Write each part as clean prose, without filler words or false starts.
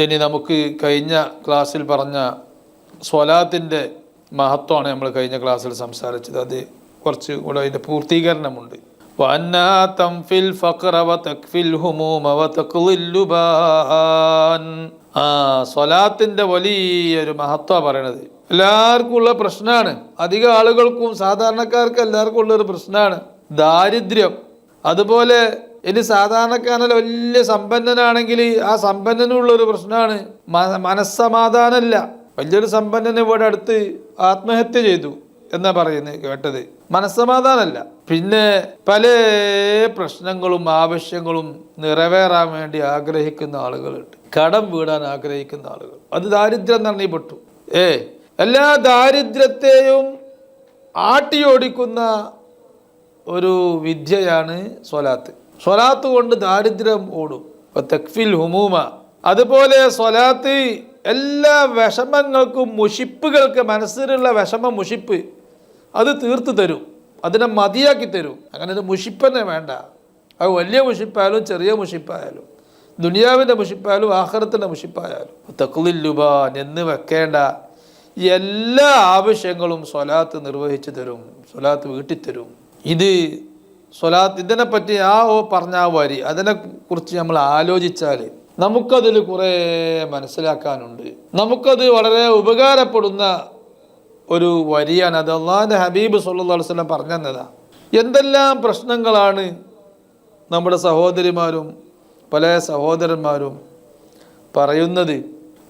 ഇനി നമുക്ക് കഴിഞ്ഞ ക്ലാസ്സിൽ പറഞ്ഞ സ്വലാത്തിൻ്റെ മഹത്വമാണ് നമ്മൾ കഴിഞ്ഞ ക്ലാസ്സിൽ സംസാരിച്ചത്. അത് കുറച്ച് കൂടെ അതിൻ്റെ പൂർത്തീകരണമുണ്ട്. സ്വലാത്തിൻ്റെ വലിയൊരു മഹത്വമാണ് പറയണത്. എല്ലാവർക്കും ഉള്ള പ്രശ്നമാണ്, അധികം ആളുകൾക്കും സാധാരണക്കാർക്ക് എല്ലാവർക്കും ഉള്ളൊരു പ്രശ്നമാണ് ദാരിദ്ര്യം. അതുപോലെ ഇനി സാധാരണക്കാരനല്ല വലിയ സമ്പന്നനാണെങ്കിൽ ആ സമ്പന്നനുള്ളൊരു പ്രശ്നമാണ് മനസ്സമാധാനമല്ല. വലിയൊരു സമ്പന്നന് ഇവിടെ അടുത്ത് ആത്മഹത്യ ചെയ്തു എന്നാ പറയുന്നത് കേട്ടത്. മനസ്സമാധാനമല്ല. പിന്നെ പല പ്രശ്നങ്ങളും ആവശ്യങ്ങളും നിറവേറാൻ വേണ്ടി ആഗ്രഹിക്കുന്ന ആളുകളുണ്ട്. കടം വീടാൻ ആഗ്രഹിക്കുന്ന ആളുകൾ, അത് ദാരിദ്ര്യം നന്ദിപ്പെട്ടു. എല്ലാ ദാരിദ്ര്യത്തെയും ആട്ടിയോടിക്കുന്ന ഒരു വിദ്യയാണ് സ്വലാത്ത്. സ്വലാത്ത് കൊണ്ട് ദാരിദ്ര്യം ഓടും. തക്ഫിൽ ഹുമൂമ. അതുപോലെ സ്വലാത്ത് എല്ലാ വിഷമങ്ങൾക്കും, മുഷിപ്പുകൾക്ക്, മനസ്സിലുള്ള വിഷമ മുഷിപ്പ് അത് തീർത്തു തരും, അതിനെ മതിയാക്കി തരും. അങ്ങനെ ഒരു മുഷിപ്പന്നെ വേണ്ട. അത് വലിയ മുഷിപ്പായാലും ചെറിയ മുഷിപ്പായാലും, ദുനിയാവിൻ്റെ മുഷിപ്പായാലും ആഖിറത്തിൻ്റെ മുഷിപ്പായാലും. തഖ്ലില്ലുബാൻ എന്ന് വെക്കേണ്ട എല്ലാ ആവശ്യങ്ങളും സ്വലാത്ത് നിർവഹിച്ചു തരും, സ്വലാത്ത് വീട്ടിത്തരും. ഇത് സ്വലാത്ത്, ഇതിനെപ്പറ്റി പറഞ്ഞ ആ വരി, അതിനെക്കുറിച്ച് നമ്മൾ ആലോചിച്ചാൽ നമുക്കതിൽ കുറേ മനസ്സിലാക്കാനുണ്ട്. നമുക്കത് വളരെ ഉപകാരപ്പെടുന്ന ഒരു വരിയാണ്. അത് അള്ളാഹുവിൻ്റെ ഹബീബ് സല്ലല്ലാഹു അലൈഹി വസല്ലം പറഞ്ഞു തന്നതാണ്. എന്തെല്ലാം പ്രശ്നങ്ങളാണ് നമ്മുടെ സഹോദരിമാരും പല സഹോദരന്മാരും പറയുന്നത്.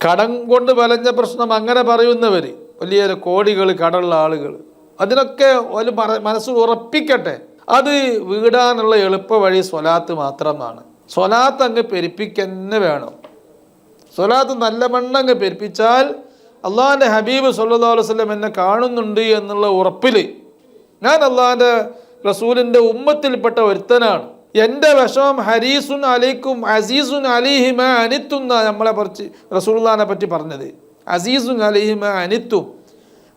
കടം കൊണ്ട് വലഞ്ഞ പ്രശ്നം അങ്ങനെ പറയുന്നവർ, വലിയ കോടികൾ കടമുള്ള ആളുകൾ, അതിനൊക്കെ ഒരു മനസ്സ് ഉറപ്പിക്കട്ടെ. അത് വീടാനുള്ള എളുപ്പ വഴി സ്വലാത്ത് മാത്രമാണ്. സ്വലാത്ത് അങ്ങ് പെരുപ്പിക്കന്നെ വേണം. സ്വലാത്ത് നല്ല മണ്ണങ്ങ് പെരുപ്പിച്ചാൽ അള്ളാഹിൻ്റെ ഹബീബ് സല്ലല്ലാഹു അലൈഹി വസല്ലം എന്നെ കാണുന്നുണ്ട് എന്നുള്ള ഉറപ്പിൽ ഞാൻ അള്ളാഹിൻ്റെ റസൂലിൻ്റെ ഉമ്മത്തിൽപ്പെട്ട ഒരുത്തനാണ്. എൻ്റെ വിഷമം ഹരീസുൻ അലൈക്കും അസീസുൻ അലിഹിമ അനിത്തുന്ന നമ്മളെ പറ്റി റസൂലുള്ളാഹിനെ പറ്റി പറഞ്ഞത്. അസീസുൻ അലിഹിമ അനിത്തും,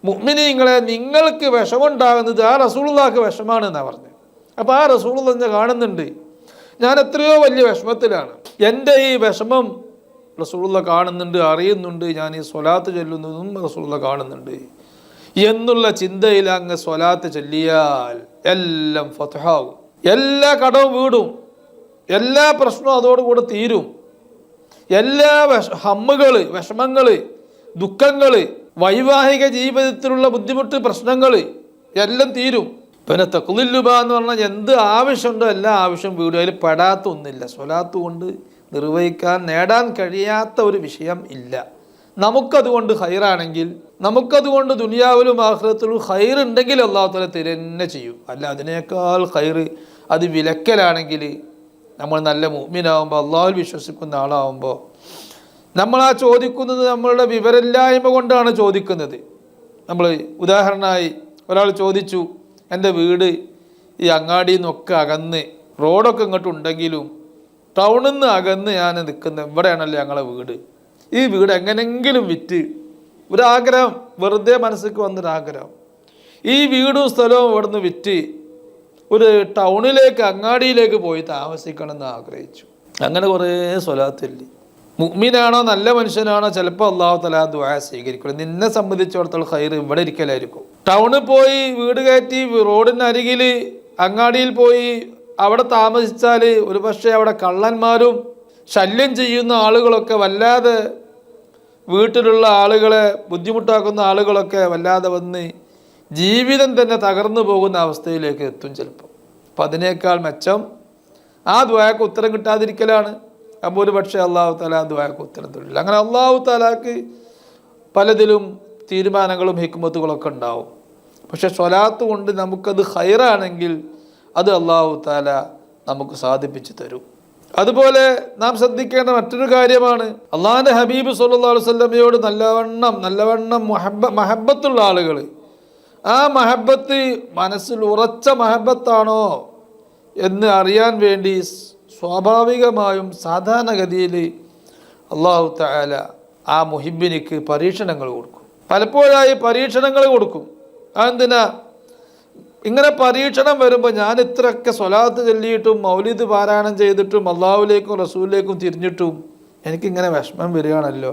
മുഅ്മിനീങ്ങളെ നിങ്ങൾക്ക് വിഷമുണ്ടാകുന്നത് ആ റസൂലുള്ളാഹിക്ക് വിഷമാണ് എന്നാണ് പറഞ്ഞത്. അപ്പോൾ ആ റസൂലുള്ളാഹി എന്നെ കാണുന്നുണ്ട്, ഞാൻ എത്രയോ വലിയ വിഷമത്തിലാണ്, എൻ്റെ ഈ വിഷമം റസൂലുള്ളാഹി കാണുന്നുണ്ട്, അറിയുന്നുണ്ട്, ഞാൻ ഈ സ്വലാത്ത് ചൊല്ലുന്നതും റസൂലുള്ളാഹി കാണുന്നുണ്ട് എന്നുള്ള ചിന്തയിൽ അങ്ങ് സ്വലാത്ത് ചൊല്ലിയാൽ എല്ലാം ഫത്ഹാവും. എല്ലാ കടവും വീടും, എല്ലാ പ്രശ്നവും അതോടുകൂടെ തീരും. എല്ലാ ഹമ്മുകൾ, വിഷമങ്ങൾ, ദുഃഖങ്ങൾ, വൈവാഹിക ജീവിതത്തിലുള്ള ബുദ്ധിമുട്ട്, പ്രശ്നങ്ങൾ എല്ലാം തീരും. പിന്നെ തഖ്ലില്ലുബ എന്ന് പറഞ്ഞാൽ എന്ത് ആവശ്യമുണ്ടോ എല്ലാ ആവശ്യം വീടും. അതിൽ പെടാത്ത ഒന്നില്ല. സ്വലാത്ത് കൊണ്ട് നിർവഹിക്കാൻ, നേടാൻ കഴിയാത്ത ഒരു വിഷയം ഇല്ല. നമുക്കതുകൊണ്ട് ഹൈറാണെങ്കിൽ, നമുക്കതുകൊണ്ട് ദുനിയാവിലും ആഖിറത്തിലും ഹൈറുണ്ടെങ്കിൽ അല്ലാഹു തആല തരുന്നെ ചെയ്യും. അല്ല അതിനേക്കാൾ ഹൈറ് അത് വിലക്കലാണെങ്കിൽ, നമ്മൾ നല്ല മുഅ്മിനാവുമ്പോൾ, അള്ളാഹുവിൽ വിശ്വസിക്കുന്ന ആളാവുമ്പോൾ, നമ്മൾ ആ ചോദിക്കുന്നത് നമ്മളുടെ വിവരമില്ലായ്മ കൊണ്ടാണ് ചോദിക്കുന്നത്. നമ്മൾ ഉദാഹരണമായി ഒരാൾ ചോദിച്ചു, എൻ്റെ വീട് ഈ അങ്ങാടിയിൽ നിന്നൊക്കെ അകന്ന്, റോഡൊക്കെ ഇങ്ങോട്ട് ഉണ്ടെങ്കിലും ടൗണിൽ നിന്ന് അകന്ന് ഞാൻ നിൽക്കുന്നത്, ഇവിടെയാണല്ലോ ഞങ്ങളെ വീട്, ഈ വീട് എങ്ങനെങ്കിലും വിറ്റ്, ഒരാഗ്രഹം, വെറുതെ മനസ്സിലേക്ക് വന്നൊരാഗ്രഹം, ഈ വീടും സ്ഥലവും ഇവിടുന്ന് വിറ്റ് ഒരു ടൗണിലേക്ക്, അങ്ങാടിയിലേക്ക് പോയി താമസിക്കണമെന്ന് ആഗ്രഹിച്ചു. അങ്ങനെ കുറേ സ്വലാത്തില്ലേ. മുഅ്മിനാണോ നല്ല മനുഷ്യനാണോ ചിലപ്പോൾ അല്ലാഹു തആല ദുആ സ്വീകരിക്കും. നിന്നെ സംബന്ധിച്ചിടത്തോളം ഖൈർ ഇവിടെ ഇരിക്കലായിരിക്കും. ടൗണിൽ പോയി വീട് കയറ്റി റോഡിന് അരികിൽ അങ്ങാടിയിൽ പോയി അവിടെ താമസിച്ചാൽ ഒരു പക്ഷേ അവിടെ കള്ളന്മാരും ശല്യം ചെയ്യുന്ന ആളുകളൊക്കെ വല്ലാതെ, വീട്ടിലുള്ള ആളുകളെ ബുദ്ധിമുട്ടാക്കുന്ന ആളുകളൊക്കെ വല്ലാതെ വന്ന് ജീവിതം തന്നെ തകർന്നു പോകുന്ന അവസ്ഥയിലേക്ക് എത്തും ചിലപ്പോൾ. അപ്പം അതിനേക്കാൾ മെച്ചം ആ ദുആക്ക് ഉത്തരം കിട്ടാതിരിക്കലാണ്. അപ്പോൾ ഒരു പക്ഷേ അല്ലാഹു തആല ആ ദുആക്ക് ഉത്തരം തരില്ല. അങ്ങനെ അല്ലാഹു തആലാക്ക് പലതിലും തീരുമാനങ്ങളും ഹിക്മത്തുകളൊക്കെ ഉണ്ടാവും. പക്ഷെ സ്വലാത്ത് കൊണ്ട് നമുക്കത് ഹൈറാണെങ്കിൽ അത് അല്ലാഹു തആല നമുക്ക് സാധിപ്പിച്ചു തരും. അതുപോലെ നാം ശ്രദ്ധിക്കേണ്ട മറ്റൊരു കാര്യമാണ്, അള്ളാഹിൻ്റെ ഹബീബ് സല്ലല്ലാഹു അലൈഹി വസല്ലമയോട് നല്ലവണ്ണം മഹബത്തുള്ള ആളുകൾ, ആ മഹബത്ത് മനസ്സിൽ ഉറച്ച മഹബത്താണോ എന്ന് അറിയാൻ വേണ്ടി സ്വാഭാവികമായും സാധാരണഗതിയിൽ അല്ലാഹു തആല ആ മുഹിബ്ബിനിക്ക് പരീക്ഷണങ്ങൾ കൊടുക്കും. പലപ്പോഴായി പരീക്ഷണങ്ങൾ കൊടുക്കും. അതെന്തിനാ? ഇങ്ങനെ പരീക്ഷണം വരുമ്പോൾ ഞാൻ ഇത്രയൊക്കെ സ്വലാത്ത് ചൊല്ലിയിട്ടും മൗലിദ് പാരായണം ചെയ്തിട്ടും അള്ളാഹുവിലേക്കും റസൂലിലേക്കും തിരിഞ്ഞിട്ടും എനിക്കിങ്ങനെ വിഷമം വരികയാണല്ലോ,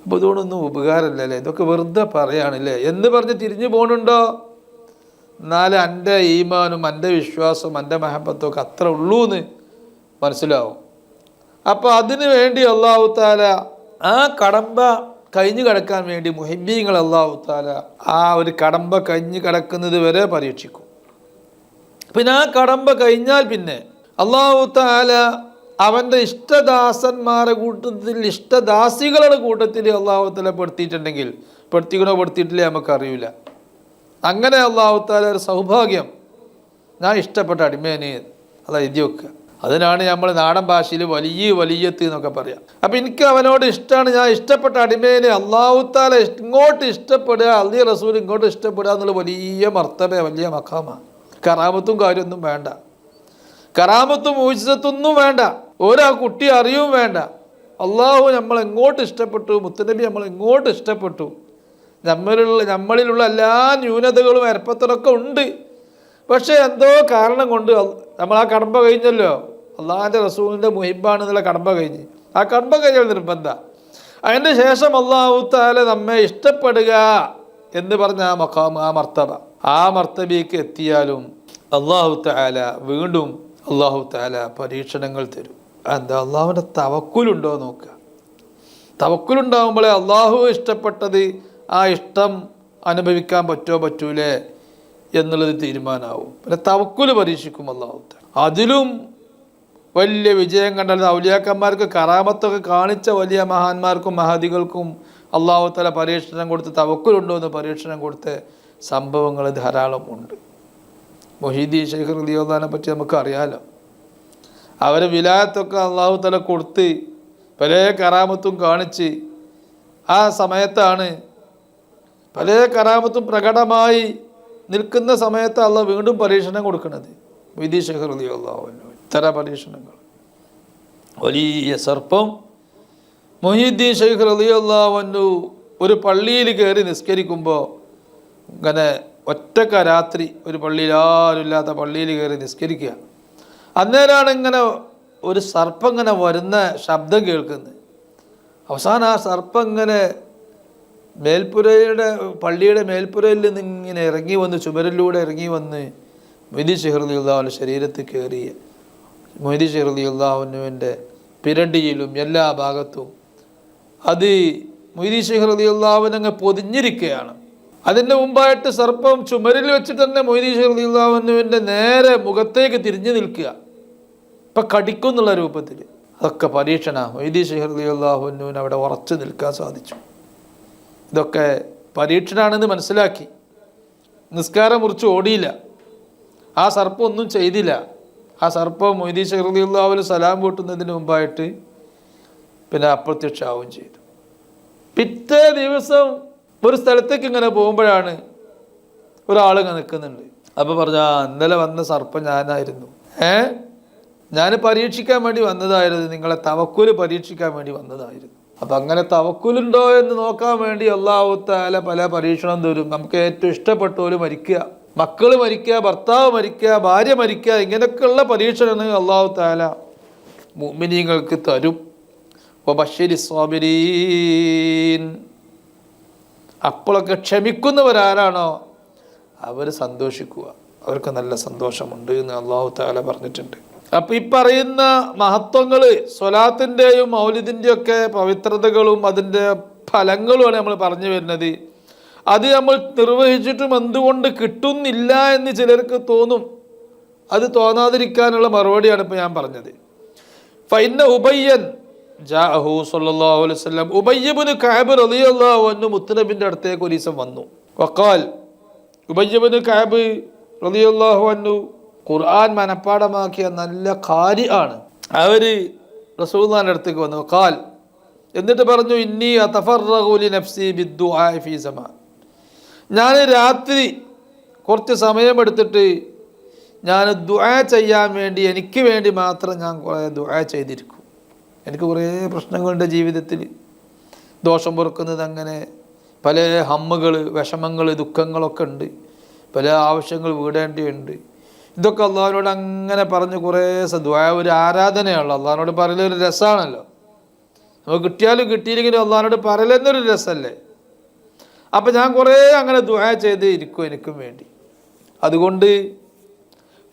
അപ്പോൾ ഇതുകൊണ്ടൊന്നും ഉപകാരമില്ലല്ലേ, ഇതൊക്കെ വെറുതെ പറയുകയാണല്ലേ എന്ന് പറഞ്ഞ് തിരിഞ്ഞു പോകുന്നുണ്ടോ? എന്നാലും എൻ്റെ ഈമാനും എൻ്റെ വിശ്വാസവും എൻ്റെ മഹബത്തും ഒക്കെ അത്ര ഉള്ളൂ എന്ന് മനസ്സിലാവും. അപ്പോൾ അതിനു വേണ്ടി അല്ലാഹു തആല ആ കടമ്പ കഴിഞ്ഞു കിടക്കാൻ വേണ്ടി മുഹിബ്ബീങ്ങൾ അല്ലാഹു തആല ആ ഒരു കടമ്പ കഴിഞ്ഞു കിടക്കുന്നത് വരെ പരീക്ഷിക്കും. പിന്നെ ആ കടമ്പ കഴിഞ്ഞാൽ പിന്നെ അല്ലാഹു തആല അവൻ്റെ ഇഷ്ടദാസന്മാരുടെ കൂട്ടത്തിൽ, ഇഷ്ടദാസികളുടെ കൂട്ടത്തിൽ അല്ലാഹു തആല പെടുത്തിയിട്ടുണ്ടെങ്കിൽ, പെടുത്തിയിട്ടില്ലേ നമുക്കറിയില്ല. അങ്ങനെ അല്ലാഹു തആല ഒരു സൗഭാഗ്യം, ഞാൻ ഇഷ്ടപ്പെട്ട അടിമേനെ അത് എഴുതി വെക്കുക. അതിനാണ് നമ്മൾ നാടൻ ഭാഷയിൽ വലിയത്ത് എന്നൊക്കെ പറയാം. അപ്പം എനിക്ക് അവനോട് ഇഷ്ടമാണ്, ഞാൻ ഇഷ്ടപ്പെട്ട അടിമേനെ അല്ലാഹു തആല ഇങ്ങോട്ട് ഇഷ്ടപ്പെടുക, അള്ളി റസൂൽ ഇങ്ങോട്ട് ഇഷ്ടപ്പെടുക എന്നുള്ള വലിയ മർത്തബ, വലിയ മഖാമാണ്. കറാമത്തും കാര്യമൊന്നും വേണ്ട, കറാമത്തും മുഅ്ജിസത്തൊന്നും വേണ്ട, ഒരാ കുട്ടി അറിയും വേണ്ട. അള്ളാഹു നമ്മൾ എങ്ങോട്ട് ഇഷ്ടപ്പെട്ടു, മുത്തുനബി നമ്മൾ എങ്ങോട്ട് ഇഷ്ടപ്പെട്ടു. നമ്മളിലുള്ള എല്ലാ ന്യൂനതകളും അരപ്പത്തലൊക്കെ ഉണ്ട്, പക്ഷേ എന്തോ കാരണം കൊണ്ട് നമ്മൾ ആ കടമ്പ കഴിഞ്ഞല്ലോ, അള്ളാഹിൻ്റെ റസൂലിൻ്റെ മുഹിബ്ബാണെന്നുള്ള കടമ്പ കഴിഞ്ഞ്, ആ കടമ്പ കഴിഞ്ഞാൽ നിർബന്ധം. അതിൻ്റെ ശേഷം അല്ലാഹു തആല നമ്മെ ഇഷ്ടപ്പെടുക എന്ന് പറഞ്ഞ ആ മഖാം, ആ മർത്തബ, ആ മർത്തബയ്ക്ക് എത്തിയാലും അല്ലാഹു തആല വീണ്ടും അല്ലാഹു തആല പരീക്ഷണങ്ങൾ തരും. എന്താ? അള്ളാഹുവിൻ്റെ തവക്കുലുണ്ടോ നോക്കുക. തവക്കുലുണ്ടാകുമ്പോഴേ അള്ളാഹു ഇഷ്ടപ്പെട്ടത് ആ ഇഷ്ടം അനുഭവിക്കാൻ പറ്റൂലേ എന്നുള്ളത് തീരുമാനമാവും. പിന്നെ തവക്കുൽ പരീക്ഷിക്കും അല്ലാഹു തആല. അതിലും വലിയ വിജയം കണ്ടാൽ ഔലിയാക്കന്മാർക്ക് കറാമത്തൊക്കെ കാണിച്ച വലിയ മഹാന്മാർക്കും മഹദികൾക്കും അല്ലാഹു തആല പരീക്ഷണം കൊടുത്ത് തവക്കുലുണ്ടോ എന്ന് പരീക്ഷണം കൊടുത്ത സംഭവങ്ങൾ ധാരാളം ഉണ്ട്. മുഹീദ്ദീൻ ശൈഖ് റളിയല്ലാഹു അൻഹുവിനെ പറ്റി നമുക്ക് അറിയാലോ. അവരെ വിലായത്തൊക്കെ അല്ലാഹു തആല കൊടുത്ത് പല കറാമത്തും കാണിച്ച് ആ സമയത്താണ്, പല കറാമത്തും പ്രകടമായി നിൽക്കുന്ന സമയത്ത് അള്ളാഹ് വീണ്ടും പരീക്ഷണം കൊടുക്കുന്നത്. മുഹീദ്ദീൻ ശൈഖ് റളിയല്ലാഹു അൻഹു ഇത്തരം പരീക്ഷണങ്ങൾ. വലിയ സർപ്പം മുഹീദ്ദീൻ ശൈഖ് റളിയല്ലാഹു അൻഹു ഒരു പള്ളിയിൽ കയറി നിസ്കരിക്കുമ്പോൾ, ഇങ്ങനെ ഒറ്റക്ക രാത്രി ഒരു പള്ളിയിൽ, ആരുമില്ലാത്ത പള്ളിയിൽ കയറി നിസ്കരിക്കുക. അന്നേരമാണ് ഇങ്ങനെ ഒരു സർപ്പം ഇങ്ങനെ വരുന്ന ശബ്ദം കേൾക്കുന്നത്. അവസാനം ആ സർപ്പം ഇങ്ങനെ പള്ളിയുടെ മേൽപ്പുരയിൽ നിന്ന് ഇങ്ങനെ ഇറങ്ങി വന്ന്, ചുമരിലൂടെ ഇറങ്ങി വന്ന് മുഹീദ്ദീൻ ശൈഖ് റളിയല്ലാഹു അൻഹു ശരീരത്തിൽ കയറി മുഹീദ്ദീൻ ശൈഖ് റളിയല്ലാഹു അൻഹുവിൻ്റെ പിരടിയിലും എല്ലാ ഭാഗത്തും അത് മുഹീദ്ദീൻ ശൈഖ് റളിയല്ലാഹു അൻഹു അങ്ങ് പൊതിഞ്ഞിരിക്കുകയാണ്. അതിൻ്റെ മുമ്പായിട്ട് സർപ്പം ചുമരിൽ വെച്ചിട്ട് തന്നെ മുഹീദ്ദീൻ ശൈഖ് റളിയല്ലാഹു അൻഹുവിൻ്റെ നേരെ മുഖത്തേക്ക് തിരിഞ്ഞു നിൽക്കുക, ഇപ്പം കടിക്കുന്നുള്ള രൂപത്തിൽ. അതൊക്കെ പരീക്ഷണ. മുഹീദ്ദീൻ ശൈഖ് റളിയല്ലാഹു അൻഹുവിന് അവിടെ ഉറച്ചു നിൽക്കാൻ സാധിച്ചു. ഇതൊക്കെ പരീക്ഷണമാണെന്ന് മനസ്സിലാക്കി. നിസ്കാരം മുറിച്ച് ഓടിയില്ല, ആ സർപ്പം ഒന്നും ചെയ്തില്ല. ആ സർപ്പം മുഹീദ്ദീൻ ശൈഖ് റളിയല്ലാഹു അൻഹു സലാം കൂട്ടുന്നതിന് മുമ്പായിട്ട് പിന്നെ അപ്രത്യക്ഷമാവുകയും ചെയ്തു. പിറ്റേ ദിവസം ഒരു സ്ഥലത്തേക്ക് ഇങ്ങനെ പോകുമ്പോഴാണ് ഒരാളിങ്ങനെ നിൽക്കുന്നുണ്ട്. അപ്പോൾ പറഞ്ഞ, ഇന്നലെ വന്ന സർപ്പം ഞാനായിരുന്നു, ഞാൻ പരീക്ഷിക്കാൻ വേണ്ടി വന്നതായിരുന്നു, നിങ്ങളെ തവക്കുൽ പരീക്ഷിക്കാൻ വേണ്ടി വന്നതായിരുന്നു. അപ്പം അങ്ങനെ തവക്കുലുണ്ടോ എന്ന് നോക്കാൻ വേണ്ടി അല്ലാഹു തആല പല പരീക്ഷണം തരും. നമുക്ക് ഏറ്റവും ഇഷ്ടപ്പെട്ടവർ മരിക്കുക, മക്കൾ മരിക്കുക, ഭർത്താവ് മരിക്കുക, ഭാര്യ മരിക്കുക, ഇങ്ങനെയൊക്കെയുള്ള പരീക്ഷണങ്ങൾ അല്ലാഹു തആല മുഅ്മിനീങ്ങൾക്ക് തരും. വബശ്ശിരി സ്വാബിരീൻ. അപ്പോഴൊക്കെ ക്ഷമിക്കുന്നവരാരാണോ അവർ സന്തോഷിക്കുക, അവർക്ക് നല്ല സന്തോഷമുണ്ട് എന്ന് അല്ലാഹു തആല പറഞ്ഞിട്ടുണ്ട്. അപ്പം ഈ പറയുന്ന മഹത്വങ്ങൾ, സ്വലാത്തിൻ്റെയും മൗലിദിൻ്റെയും ഒക്കെ പവിത്രതകളും അതിൻ്റെ ഫലങ്ങളുമാണ് നമ്മൾ പറഞ്ഞു വരുന്നത്. അത് നമ്മൾ നിർവഹിച്ചിട്ടും എന്തുകൊണ്ട് കിട്ടുന്നില്ല എന്ന് ചിലർക്ക് തോന്നും. അത് തോന്നാതിരിക്കാനുള്ള മറുപടിയാണ് ഇപ്പോൾ ഞാൻ പറഞ്ഞത്. ഫഇന്ന ഉബയ്യൻ ജാഅഹു സ്വല്ലല്ലാഹു അലൈഹി വസല്ലം, ഉബയ്യ് ഇബ്നു കഅബ് റളിയല്ലാഹു അൻഹു മുത്തുനബിൻ്റെ അടുത്തേക്ക് ഒരു ദിവസം വന്നു. വഖാൽ, ഉബയ്യ് ഇബ്നു കഅബ് റളിയല്ലാഹു അൻഹു ഖുർആൻ മനപ്പാടമാക്കിയ നല്ല ഖാരി ആണ്. അവർ റസൂലുള്ളാഹിന്റെ അടുത്തേക്ക് വന്നു. ഖാൽ, എന്നിട്ട് പറഞ്ഞു, ഇന്നി അതഫറഗു ലി നഫ്സി ബിദ്ദുആ ഫീ സമാൻ. ഞാൻ രാത്രി കുറച്ച് സമയമെടുത്തിട്ട് ഞാൻ ദുആ ചെയ്യാൻ വേണ്ടി, എനിക്ക് വേണ്ടി മാത്രം ഞാൻ കുറേ ദുആ ചെയ്തിരിക്കും. എനിക്ക് കുറേ പ്രശ്നങ്ങളുണ്ട് ജീവിതത്തിൽ, ദോഷം പൊറുക്കുന്നത്, അങ്ങനെ പല ഹമ്മുകൾ, വിഷമങ്ങൾ, ദുഃഖങ്ങളൊക്കെ ഉണ്ട്, പല ആവശ്യങ്ങൾ വീടേണ്ടിയുണ്ട്. ഇതൊക്കെ അള്ളാഹുവിനോട് അങ്ങനെ പറഞ്ഞ് കുറേ ദുആ, ഒരു ആരാധനയാണല്ലോ, അള്ളാഹുവിനോട് പറയുന്ന ഒരു രസമാണല്ലോ. നമുക്ക് കിട്ടിയാലും കിട്ടിയില്ലെങ്കിലും അള്ളാഹിനോട് പറയലെന്നൊരു രസമല്ലേ. അപ്പം ഞാൻ കുറേ അങ്ങനെ ദുആ ചെയ്ത് ഇരിക്കും എനിക്കും വേണ്ടി. അതുകൊണ്ട്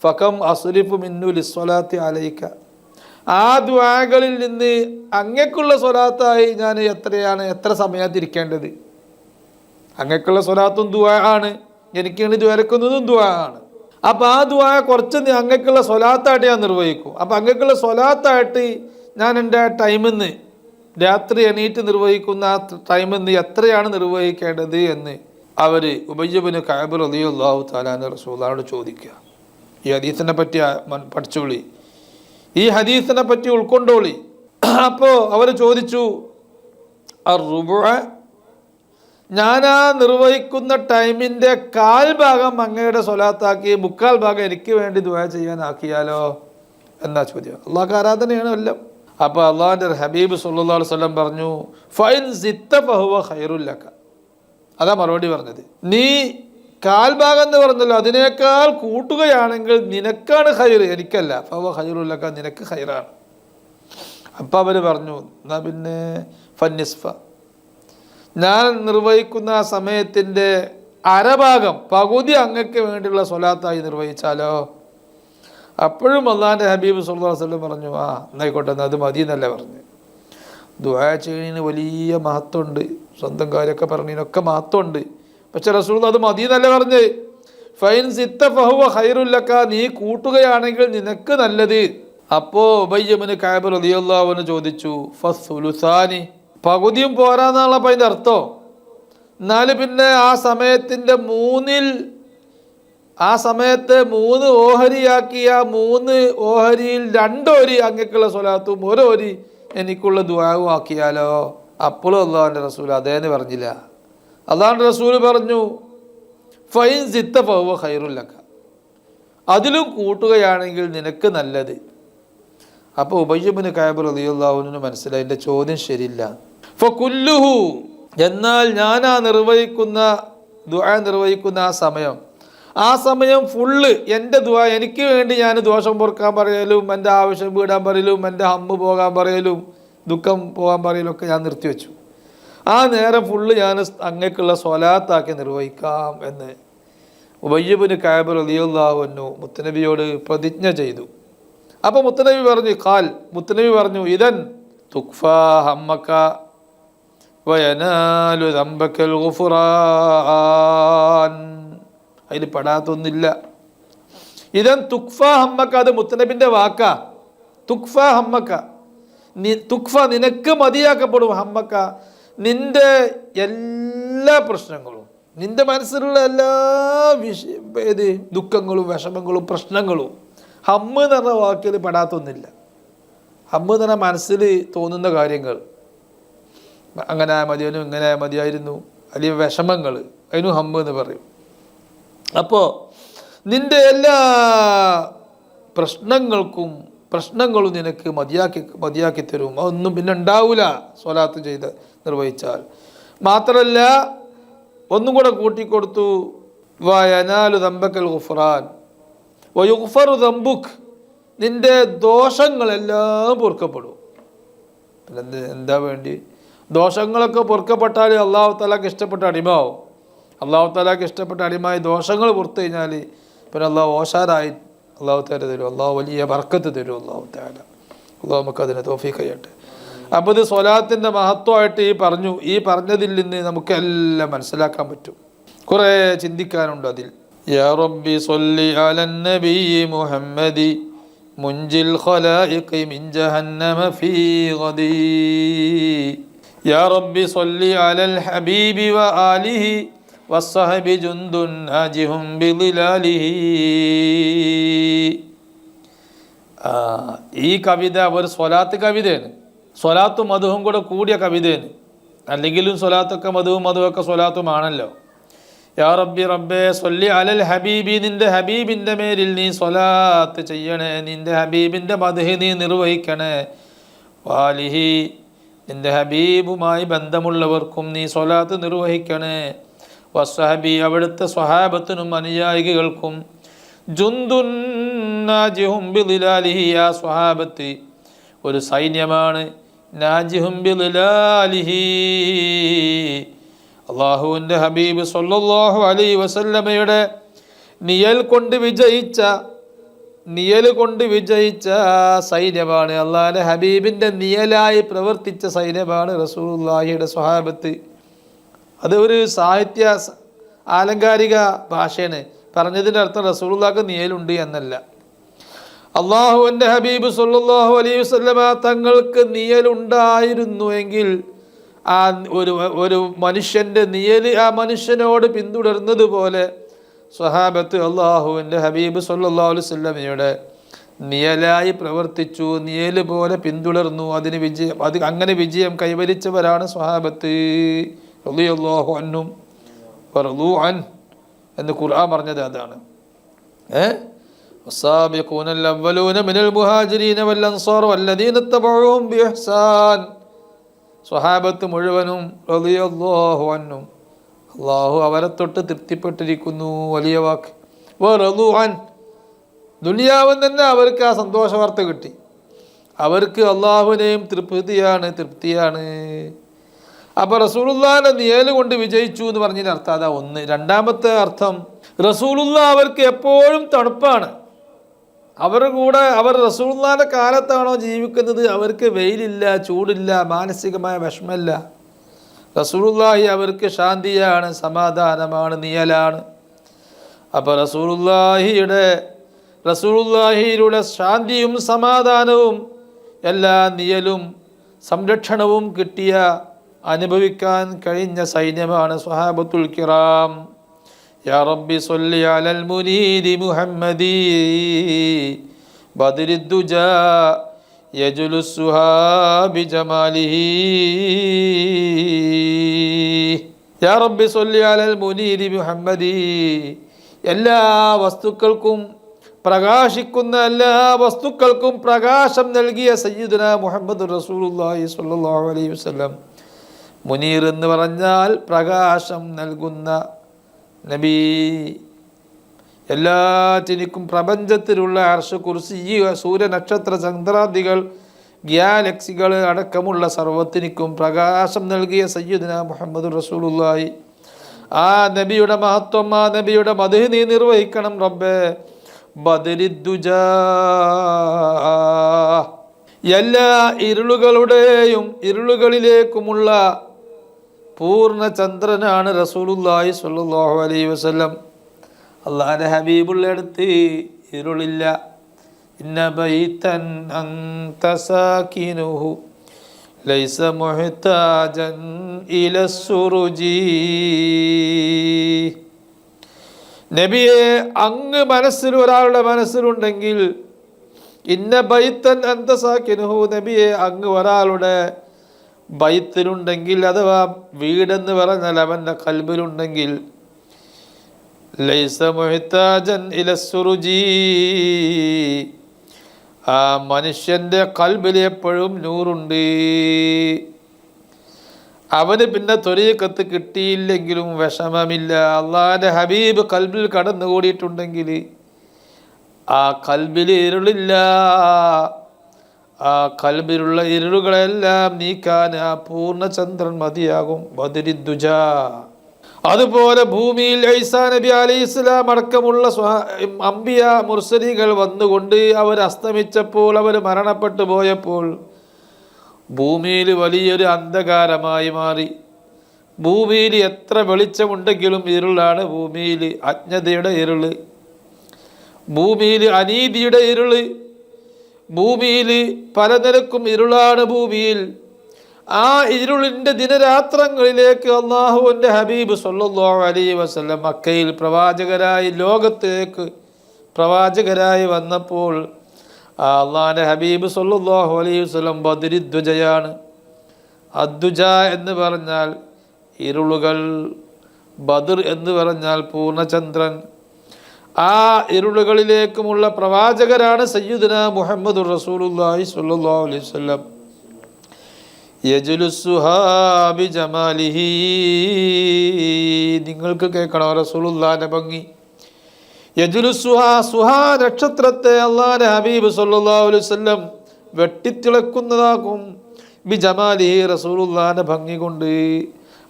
ഫകം അസ്രിഫു മിന്നു ലിസ്വലാത്തി അലൈക, ആ ദുആകളിൽ നിന്ന് അങ്ങക്കുള്ള സ്വലാത്തായി ഞാൻ എത്ര സമയത്തിരിക്കേണ്ടത്? അങ്ങക്കുള്ള സ്വലാത്തും ദുആ ആണ്, എനിക്ക് വേണ്ടി ദ്വാരക്കുന്നതും ദുആ ആണ്. അപ്പം ആ ദുആ കുറച്ച് അങ്ങക്കുള്ള സ്വലാത്തായിട്ട് ഞാൻ നിർവഹിക്കും. അപ്പം അങ്ങക്കുള്ള സ്വലാത്തായിട്ട് ഞാൻ എൻ്റെ ടൈമിൽ നിന്ന് രാത്രി എണീറ്റ് നിർവഹിക്കുന്ന ആ ടൈമിൽ നിന്ന് എത്രയാണ് നിർവഹിക്കേണ്ടത് എന്ന് അവർ ഉബയ്യ് ഇബ്നു കഅബ് റളിയല്ലാഹു തആല അൻഹു റസൂലുള്ളാഹിയോട് ചോദിക്കുക. ഈ ഹദീസിനെ പറ്റി പഠിച്ചോളി, ഈ ഹദീസിനെ പറ്റി ഉൾക്കൊണ്ടോളി. അപ്പോൾ അവർ ചോദിച്ചു, അർറുബുഅ, ഞാനാ നിർവഹിക്കുന്ന ടൈമിൻ്റെ 1/4 ഭാഗം അങ്ങയുടെ സ്വലാത്താക്കി 3/4 ഭാഗം എനിക്ക് വേണ്ടി ദുആ ചെയ്യാനാക്കിയാലോ എന്നാ ചോദ്യം. അള്ളാഹ്ക്ക് ആരാധനയാണ് എല്ലാം. അപ്പോൾ അള്ളാഹിൻ്റെ ഹബീബ് സല്ലല്ലാഹു അലൈഹി വസല്ലം പറഞ്ഞു, ഫൈൻ സിത്ത ഫഹുവ ഖൈറുൽ ലക. അതാ മറുപടി പറഞ്ഞത്. നീ 1/4 ഭാഗം എന്ന് പറഞ്ഞല്ലോ, അതിനേക്കാൾ കൂട്ടുകയാണെങ്കിൽ നിനക്കാണ് ഖൈർ, എനിക്കല്ല. ഫഹുവ ഖൈറുൽ ലക, നിനക്ക് ഖൈറാണ്. അപ്പം അവർ പറഞ്ഞു, എന്നാ പിന്നെ ഫന്നിസ്ഫ, ഞാൻ നിർവഹിക്കുന്ന ആ സമയത്തിൻ്റെ 1/2 ഭാഗം, പകുതി അങ്ങക്ക് വേണ്ടിയുള്ള സ്വലാത്തായി നിർവഹിച്ചാലോ? അപ്പോഴും അള്ളാഹിൻ്റെ ഹബീബ് സല്ലല്ലാഹു അലൈഹി വസല്ലം പറഞ്ഞു, ആ എന്നായിക്കോട്ടെ, എന്നാൽ അത് മതി എന്നല്ല പറഞ്ഞു. ദുആ ചെയ്യുന്നതിന് വലിയ മഹത്വമുണ്ട്, സ്വന്തം കാര്യമൊക്കെ പറഞ്ഞതിനൊക്കെ മഹത്വമുണ്ട്. പക്ഷെ റസൂൽ അത് മതി എന്നല്ല പറഞ്ഞ്. ഫൈൻ സിത്ത ഫഹുവ ഖൈറുൽ ലക, നീ കൂട്ടുകയാണെങ്കിൽ നിനക്ക് നല്ലത്. അപ്പോൾ ഉബയ്യ് ഇബ്നു കഅബ് റളിയല്ലാഹു അൻഹു ചോദിച്ചു, ഫസ്സുലുസാനി, പകുതിയും പോരാന്നാണ് അപ്പം അതിൻ്റെ അർത്ഥം. എന്നാലും പിന്നെ ആ സമയത്തിൻ്റെ 3-ൽ, ആ സമയത്ത് 3 ഓഹരിയാക്കിയ 3 ഓഹരിയിൽ 2 ഓഹരി അങ്ങക്കുള്ള സ്വലാത്തും 1 ഓഹരി എനിക്കുള്ള ദുആവും ആക്കിയാലോ? അപ്പോഴും അള്ളാഹുവിൻ്റെ റസൂൽ അതേന്ന് പറഞ്ഞില്ല. അള്ളാഹുവിൻ്റെ റസൂൽ പറഞ്ഞു, ഫൈൻ സിത്ത ഫഹുവ ഖൈറുൽ ലക, അതിലും കൂട്ടുകയാണെങ്കിൽ നിനക്ക് നല്ലത്. അപ്പോൾ ഉബയ്യ് ഇബ്നു കഅബ് റളിയല്ലാഹു അൻഹു മനസ്സിലായി, എൻ്റെ ചോദ്യം ശരിയില്ല. ഫകുല്ലുഹു, എന്നാൽ ഞാനാ നിർവഹിക്കുന്ന ദുആ നിർവഹിക്കുന്ന ആ സമയം ഫുള്ള് എൻ്റെ ദുആ, എനിക്ക് വേണ്ടി ഞാൻ ദോഷം പൊറുക്കാൻ പറയലും, എൻ്റെ ആവശ്യം വീടാൻ പറയലും, എൻ്റെ ഹമ്മ് പോകാൻ പറയലും, ദുഃഖം പോകാൻ പറയലും ഒക്കെ ഞാൻ നിർത്തിവെച്ചു. ആ നേരം ഫുള്ള് ഞാൻ അങ്ങക്കുള്ള സ്വലാത്താക്കി നിർവഹിക്കാം എന്ന് ഉബയ്യ് ഇബ്നു കഅബ് റളിയല്ലാഹു അൻഹു മുത്തനബിയോട് പ്രതിജ്ഞ ചെയ്തു. അപ്പോൾ മുത്തനബി പറഞ്ഞു, ഇദൻ തുക്ഫാ ഹമ്മക വയനാലു ദംബകൽ ഗുഫ്റാൻ. അതിൽ പെടാത്തൊന്നില്ല. ഇദൻ തുക്ഫാ ഹമ്മക, അത് മുത്തനബിൻ്റെ വാക്കാ. തുക്ഫാ ഹമ്മക, തുക്ഫ, നിനക്ക് മതിയാക്കപ്പെടും. ഹമ്മക, നിൻ്റെ എല്ലാ പ്രശ്നങ്ങളും, നിൻ്റെ മനസ്സിലുള്ള എല്ലാ ദുഃഖങ്ങളും വിഷമങ്ങളും പ്രശ്നങ്ങളും. ഹമ്മ് എന്ന് പറഞ്ഞ വാക്കിൽ പെടാത്തൊന്നില്ല. ഹമ്മ് എന്ന് പറഞ്ഞാൽ മനസ്സിൽ തോന്നുന്ന കാര്യങ്ങൾ, അങ്ങനെ മതിയായിരുന്നു, ഇങ്ങനെ മതിയായിരുന്നു, അല്ലെങ്കിൽ വിഷമങ്ങൾ, അതിനും ഹമ്മ് എന്ന് പറയും. അപ്പോൾ നിൻ്റെ എല്ലാ പ്രശ്നങ്ങളും നിനക്ക് മതിയാക്കി തരും. അതൊന്നും പിന്നെ ഉണ്ടാവില്ല സ്വലാത്ത് ചെയ്ത് നിർവഹിച്ചാൽ. മാത്രമല്ല ഒന്നും കൂടെ കൂട്ടിക്കൊടുത്തു, വയനാലു ദംബക്കൽ ഗുഫ്റാൻ വയുഗ്ഫറു ദംബുക്, നിൻ്റെ ദോഷങ്ങളെല്ലാം പൊറുക്കപ്പെടും. പിന്നെ എന്താ വേണ്ടി? ദോഷങ്ങളൊക്കെ പൊറുക്കപ്പെട്ടാൽ അള്ളാഹു തആലക്ക് ഇഷ്ടപ്പെട്ട അടിമാവും. അള്ളാഹു തആലക്ക് ഇഷ്ടപ്പെട്ട അടിമായി ദോഷങ്ങൾ പുറത്തു കഴിഞ്ഞാൽ പിന്നെ അള്ളാഹു ഓശാരായി അള്ളാഹു തആല തരും. അള്ളാഹു വലിയ ബർക്കത്ത് തരും അള്ളാഹു തആല. അള്ളാഹു നമുക്ക് അതിനെ തൗഫീഖ് ചെയ്യട്ടെ. അപ്പോൾ ഇത് സ്വലാത്തിൻ്റെ മഹത്വമായിട്ട് ഈ പറഞ്ഞതിൽ നിന്ന് നമുക്കെല്ലാം മനസ്സിലാക്കാൻ പറ്റും. കുറേ ചിന്തിക്കാനുണ്ട് അതിൽ. യാ റബ്ബി സ്വല്ലി അലൻ നബി മുഹമ്മദി മുൻജിൽ ഖലായിഖി മിൻ ജഹന്നമ ഫീ ഗദി. യാ റബ്ബി സ്വല്ലി അലൽ ഹബീബി വ ആലിഹി വസ്സഹബി ജുന്ദുൻ നാജിഹും ബിളിലാലിഹി. ഈ കവിത ഒരു സ്വലാത്ത് കവിതയാണ്. സ്വലാത്തും മധുവും കൂടെ കൂടിയ കവിതയാണ്. അല്ലെങ്കിലും സ്വലാത്തൊക്കെ മധുവൊക്കെ സ്വലാത്തുമാണല്ലോ. യാ റബ്ബി റബ്ബേ സ്വല്ലി അലൽ ഹബീബി, നിൻ്റെ ഹബീബിൻ്റെ മേലിൽ നീ സ്വലാത്ത് ചെയ്യണേ, നിൻ്റെ ഹബീബിൻ്റെ മദ്ഹ് നീ നിർവഹിക്കണേ. വാലിഹി, നിൻ്റെ ഹബീബുമായി ബന്ധമുള്ളവർക്കും നീ സ്വലാത്ത് നിർവഹിക്കണേ. വസ്സഹബി, അവിടുത്തെ സ്വഹാബത്തിനും അനുയായികൾക്കും. ജുന്ദുൻ നാജിഹും ബിളിലാലിഹി, ആ സ്വഹാബത്ത് ഒരു സൈന്യമാണ്. നാജിഹും ബിളിലാലിഹി. അല്ലാഹുവിൻ്റെ ഹബീബ് സല്ലല്ലാഹു അലൈഹി വസല്ലമയുടെ നിഴൽ കൊണ്ട് വിജയിച്ച സൈന്യമാണ്, അള്ളാഹുവിൻ്റെ ഹബീബിൻ്റെ നിഴലായി പ്രവർത്തിച്ച സൈന്യമാണ് റസൂലുള്ളാഹിയുടെ സ്വഹാബത്ത്. അത് ഒരു സാഹിത്യ ആലങ്കാരിക ഭാഷയാണ്. പറഞ്ഞതിൻ്റെ അർത്ഥം റസൂലുള്ളാഹിക്ക് നിഴലുണ്ട് എന്നല്ല. അള്ളാഹുവിൻ്റെ ഹബീബ് സല്ലല്ലാഹു അലൈഹി വസല്ലമ തങ്ങൾക്ക് നിഴലുണ്ടായിരുന്നുവെങ്കിൽ ആ ഒരു മനുഷ്യൻ്റെ നിഴൽ ആ മനുഷ്യനോട് പിന്തുടരുന്നത് പോലെ സ്വഹാബത്ത് അള്ളാഹുവിൻ്റെ ഹബീബ് സല്ലല്ലാഹു അലൈഹി വസല്ലമയുടെ നിഴലായി പ്രവർത്തിച്ചു, നിഴൽ പോലെ പിന്തുടർന്നു. അങ്ങനെ വിജയം കൈവരിച്ചവരാണ് സ്വഹാബത്ത് റളിയല്ലാഹു അൻഹും വറളൂ അൻ എന്ന് ഖുർആൻ പറഞ്ഞത് അതാണ്. والسابقون الأولون من المهاجرين والأنصار والذين اتبعوهم بإحسان. സ്വഹാബത്ത് മുഴുവനും റളിയല്ലാഹു അൻഹും, അള്ളാഹു അവരെ തൊട്ട് തൃപ്തിപ്പെട്ടിരിക്കുന്നു. വലിയ വാക്ക്. വറളൂ അൻ, ദുനിയാവിൽ തന്നെ അവർക്ക് ആ സന്തോഷ വാർത്ത കിട്ടി. അവർക്ക് അള്ളാഹുവിനെയും തൃപ്തിയാണ്. അപ്പോൾ റസൂലുള്ളാഹിന്റെ നിഴൽ കൊണ്ട് വിജയിച്ചു എന്ന് പറഞ്ഞതിന് അർത്ഥം അതാ ഒന്ന്. രണ്ടാമത്തെ അർത്ഥം, റസൂലുള്ളാഹി അവർക്ക് എപ്പോഴും തണുപ്പാണ്. അവർ റസൂലുള്ളാഹിന്റെ കാലത്താണോ ജീവിക്കുന്നത്, അവർക്ക് വെയിലില്ല, ചൂടില്ല, മാനസികമായ വിഷമമില്ല. റസൂലുള്ളാഹി അവർക്ക് ശാന്തിയാണ്, സമാധാനമാണ്, നിഴലാണ്. അപ്പോൾ റസൂലുള്ളാഹിയുടെ ശാന്തിയും സമാധാനവും എല്ലാ നിഴലും സംരക്ഷണവും അനുഭവിക്കാൻ കഴിഞ്ഞ സൈന്യമാണ് സ്വഹാബത്തുൽ കിറാം. യാ റബ്ബി സ്വല്ലി അലൽ മുനീരി മുഹമ്മദി ബദ്രിദ്ദുജാ യജുലുസ്സുഹാ ബിജമാലിഹി. യാ റബ്ബി സ്വല്ലി അലൽ മുനീരി മുഹമ്മദി. എല്ലാ വസ്തുക്കൾക്കും പ്രകാശം നൽകിയ സയ്യിദുനാ മുഹമ്മദ് റസൂലുള്ളാഹി സ്വല്ലല്ലാഹു അലൈഹി വസല്ലം. മുനീർ എന്ന് പറഞ്ഞാൽ പ്രകാശം നൽകുന്ന നബി. എല്ലാറ്റിനും പ്രപഞ്ചത്തിലുള്ള അർശ്, കുർസി, സൂര്യനക്ഷത്ര ചന്ദ്രാദികൾ, ഗ്യാലക്സികൾ അടക്കമുള്ള സർവ്വത്തിനും പ്രകാശം നൽകിയ സയ്യിദുനാ മുഹമ്മദ് റസൂലുള്ളാഹി. ആ നബിയുടെ മഹത്വം, ആ നബിയുടെ മദ്ഹ് നീ നിർവഹിക്കണം റബ്ബേ. ബദ്രിദ്ദുജാ, എല്ലാ ഇരുളുകളിലേക്കുമുള്ള പൂർണ്ണ ചന്ദ്രനാണ് റസൂലുള്ളാഹി സ്വല്ലല്ലാഹു അലൈഹി വസല്ലം. അല്ലാഹുവിൻ്റെ ഹബീബുള്ള അടുത്ത് ഇരുളില്ല. ഇന്ന ബൈതൻ അൻത സാകിനുഹു ലൈസ മുഹ്താജൻ ഇലസ്സുറുജി. നബിയെ, അങ്ങ് ഒരാളുടെ മനസ്സിലുണ്ടെങ്കിൽ, ഇന്ന ബൈതൻ അൻത സാകിനുഹു, നബിയെ അങ്ങ് ഒരാളുടെ ബൈത്തിലുണ്ടെങ്കിൽ, അഥവാ വീടെന്ന് പറഞ്ഞാൽ അവൻ്റെ ഖൽബിലുണ്ടെങ്കിൽ, ലൈസ മുഹ്താജൻ ഇലസ്സുറുജി, ആ മനുഷ്യൻ്റെ ഖൽബിൽ എപ്പോഴും നൂറുണ്ട്. അവന് പിന്നെ ത്വരീഖത്ത് കിട്ടിയില്ലെങ്കിലും വിഷമമില്ല. അള്ളാഹുവിൻ്റെ ഹബീബ് ഖൽബിൽ കടന്നുകൂടിയിട്ടുണ്ടെങ്കിൽ ആ ഖൽബിൽ ഇരുളില്ല. ആ ഖൽബിലുള്ള ഇരുളുകളെല്ലാം നീക്കാൻ ആ പൂർണ്ണചന്ദ്രൻ മതിയാകും. ബദ്രിദ്ദുജാ. അതുപോലെ ഭൂമിയിൽ ഈസാ നബി അലൈഹിസ്സലാം അടക്കമുള്ള അംബിയ മുർസലികൾ വന്നുകൊണ്ട് അവർ അസ്തമിച്ചപ്പോൾ, അവർ മരണപ്പെട്ടു പോയപ്പോൾ ഭൂമിയിൽ വലിയൊരു അന്ധകാരമായി മാറി. ഭൂമിയിൽ എത്ര വെളിച്ചമുണ്ടെങ്കിലും ഇരുളാണ്. ഭൂമിയിൽ അജ്ഞതയുടെ ഇരുള്, ഭൂമിയിൽ അനീതിയുടെ ഇരുള്, ഭൂമിയിൽ പലനിരക്കും ഇരുളാണ്. ഭൂമിയിൽ ആ ഇരുളിൻ്റെ ദിനരാത്രങ്ങളിലേക്ക് അള്ളാഹുവിൻ്റെ ഹബീബ് സല്ലല്ലാഹു അലൈഹി വസല്ലം മക്കയിൽ ലോകത്തേക്ക് പ്രവാചകരായി വന്നപ്പോൾ അള്ളാഹുവിൻ്റെ ഹബീബ് സല്ലല്ലാഹു അലൈഹി വസല്ലം ബദ്രിദ്ദുജയാണ്. അദ്ദുജ എന്ന് പറഞ്ഞാൽ ഇരുളുകൾ, ബദർ എന്ന് പറഞ്ഞാൽ പൂർണ്ണചന്ദ്രൻ. ആ ഇരുളുകളിലേക്കുമുള്ള പ്രവാചകരാണ് സയ്യിദുനാ മുഹമ്മദുർ റസൂലുള്ളാഹി സ്വല്ലല്ലാഹു അലൈഹി വസല്ലം. യജ്ലുസുഹാ ബിജമാലിഹി. നിങ്ങൾക്ക് കേൾക്കണോ റസൂലുള്ളാഹിന്റെ ഭംഗി? യജ്ലുസുഹാ, സുഹാ നക്ഷത്രത്തെ അല്ലാഹുവിന്റെ ഹബീബ് സല്ലല്ലാഹു അലൈഹി വസല്ലം വെട്ടിത്തിളക്കുന്നതാക്കും. ബി ജമാലിഹി റസൂലുള്ളാഹിന്റെ ഭംഗി കൊണ്ട്.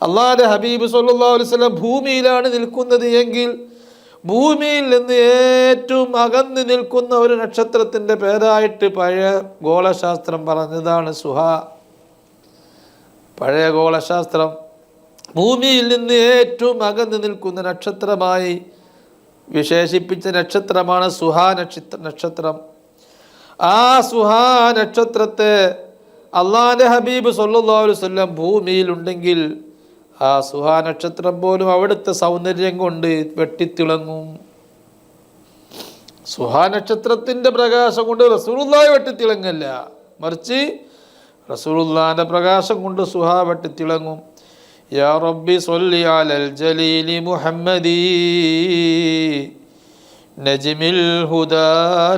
അള്ളാഹിന്റെ ഹബീബ് സല്ലല്ലാഹു അലൈഹി വസല്ലം ഭൂമിയിലാണ് നിൽക്കുന്നത് എങ്കിൽ ഭൂമിയിൽ നിന്ന് ഏറ്റവും അകന്ന് നിൽക്കുന്ന ഒരു നക്ഷത്രത്തിൻ്റെ പേരായിട്ട് പഴയ ഗോളശാസ്ത്രം പറഞ്ഞതാണ് സുഹ. പഴയ ഗോളശാസ്ത്രം ഭൂമിയിൽ നിന്ന് ഏറ്റവും അകന്ന് നിൽക്കുന്ന നക്ഷത്രമായി വിശേഷിപ്പിച്ച നക്ഷത്രമാണ് സുഹാ നക്ഷത്രം. ആ സുഹാ നക്ഷത്രത്തെ അള്ളാഹിന്റെ ഹബീബ് സല്ലല്ലാഹു അലൈഹി വസല്ലം ഭൂമിയിലുണ്ടെങ്കിൽ ആ സുഹാ നക്ഷത്രം പോലും അവിടുത്തെ സൗന്ദര്യം കൊണ്ട് വെട്ടിത്തിളങ്ങും. സുഹാ നക്ഷത്രത്തിൻ്റെ പ്രകാശം കൊണ്ട് റസൂലുള്ളാഹി വെട്ടിത്തിളങ്ങല്ല, മറിച്ച് റസൂലുള്ളാഹിന്റെ പ്രകാശം കൊണ്ട് സുഹാ വെട്ടിത്തിളങ്ങും. യാ റബ്ബി സ്വല്ലി അലൽ ജലീലി മുഹമ്മദി നജ്മിൽ ഹുദാ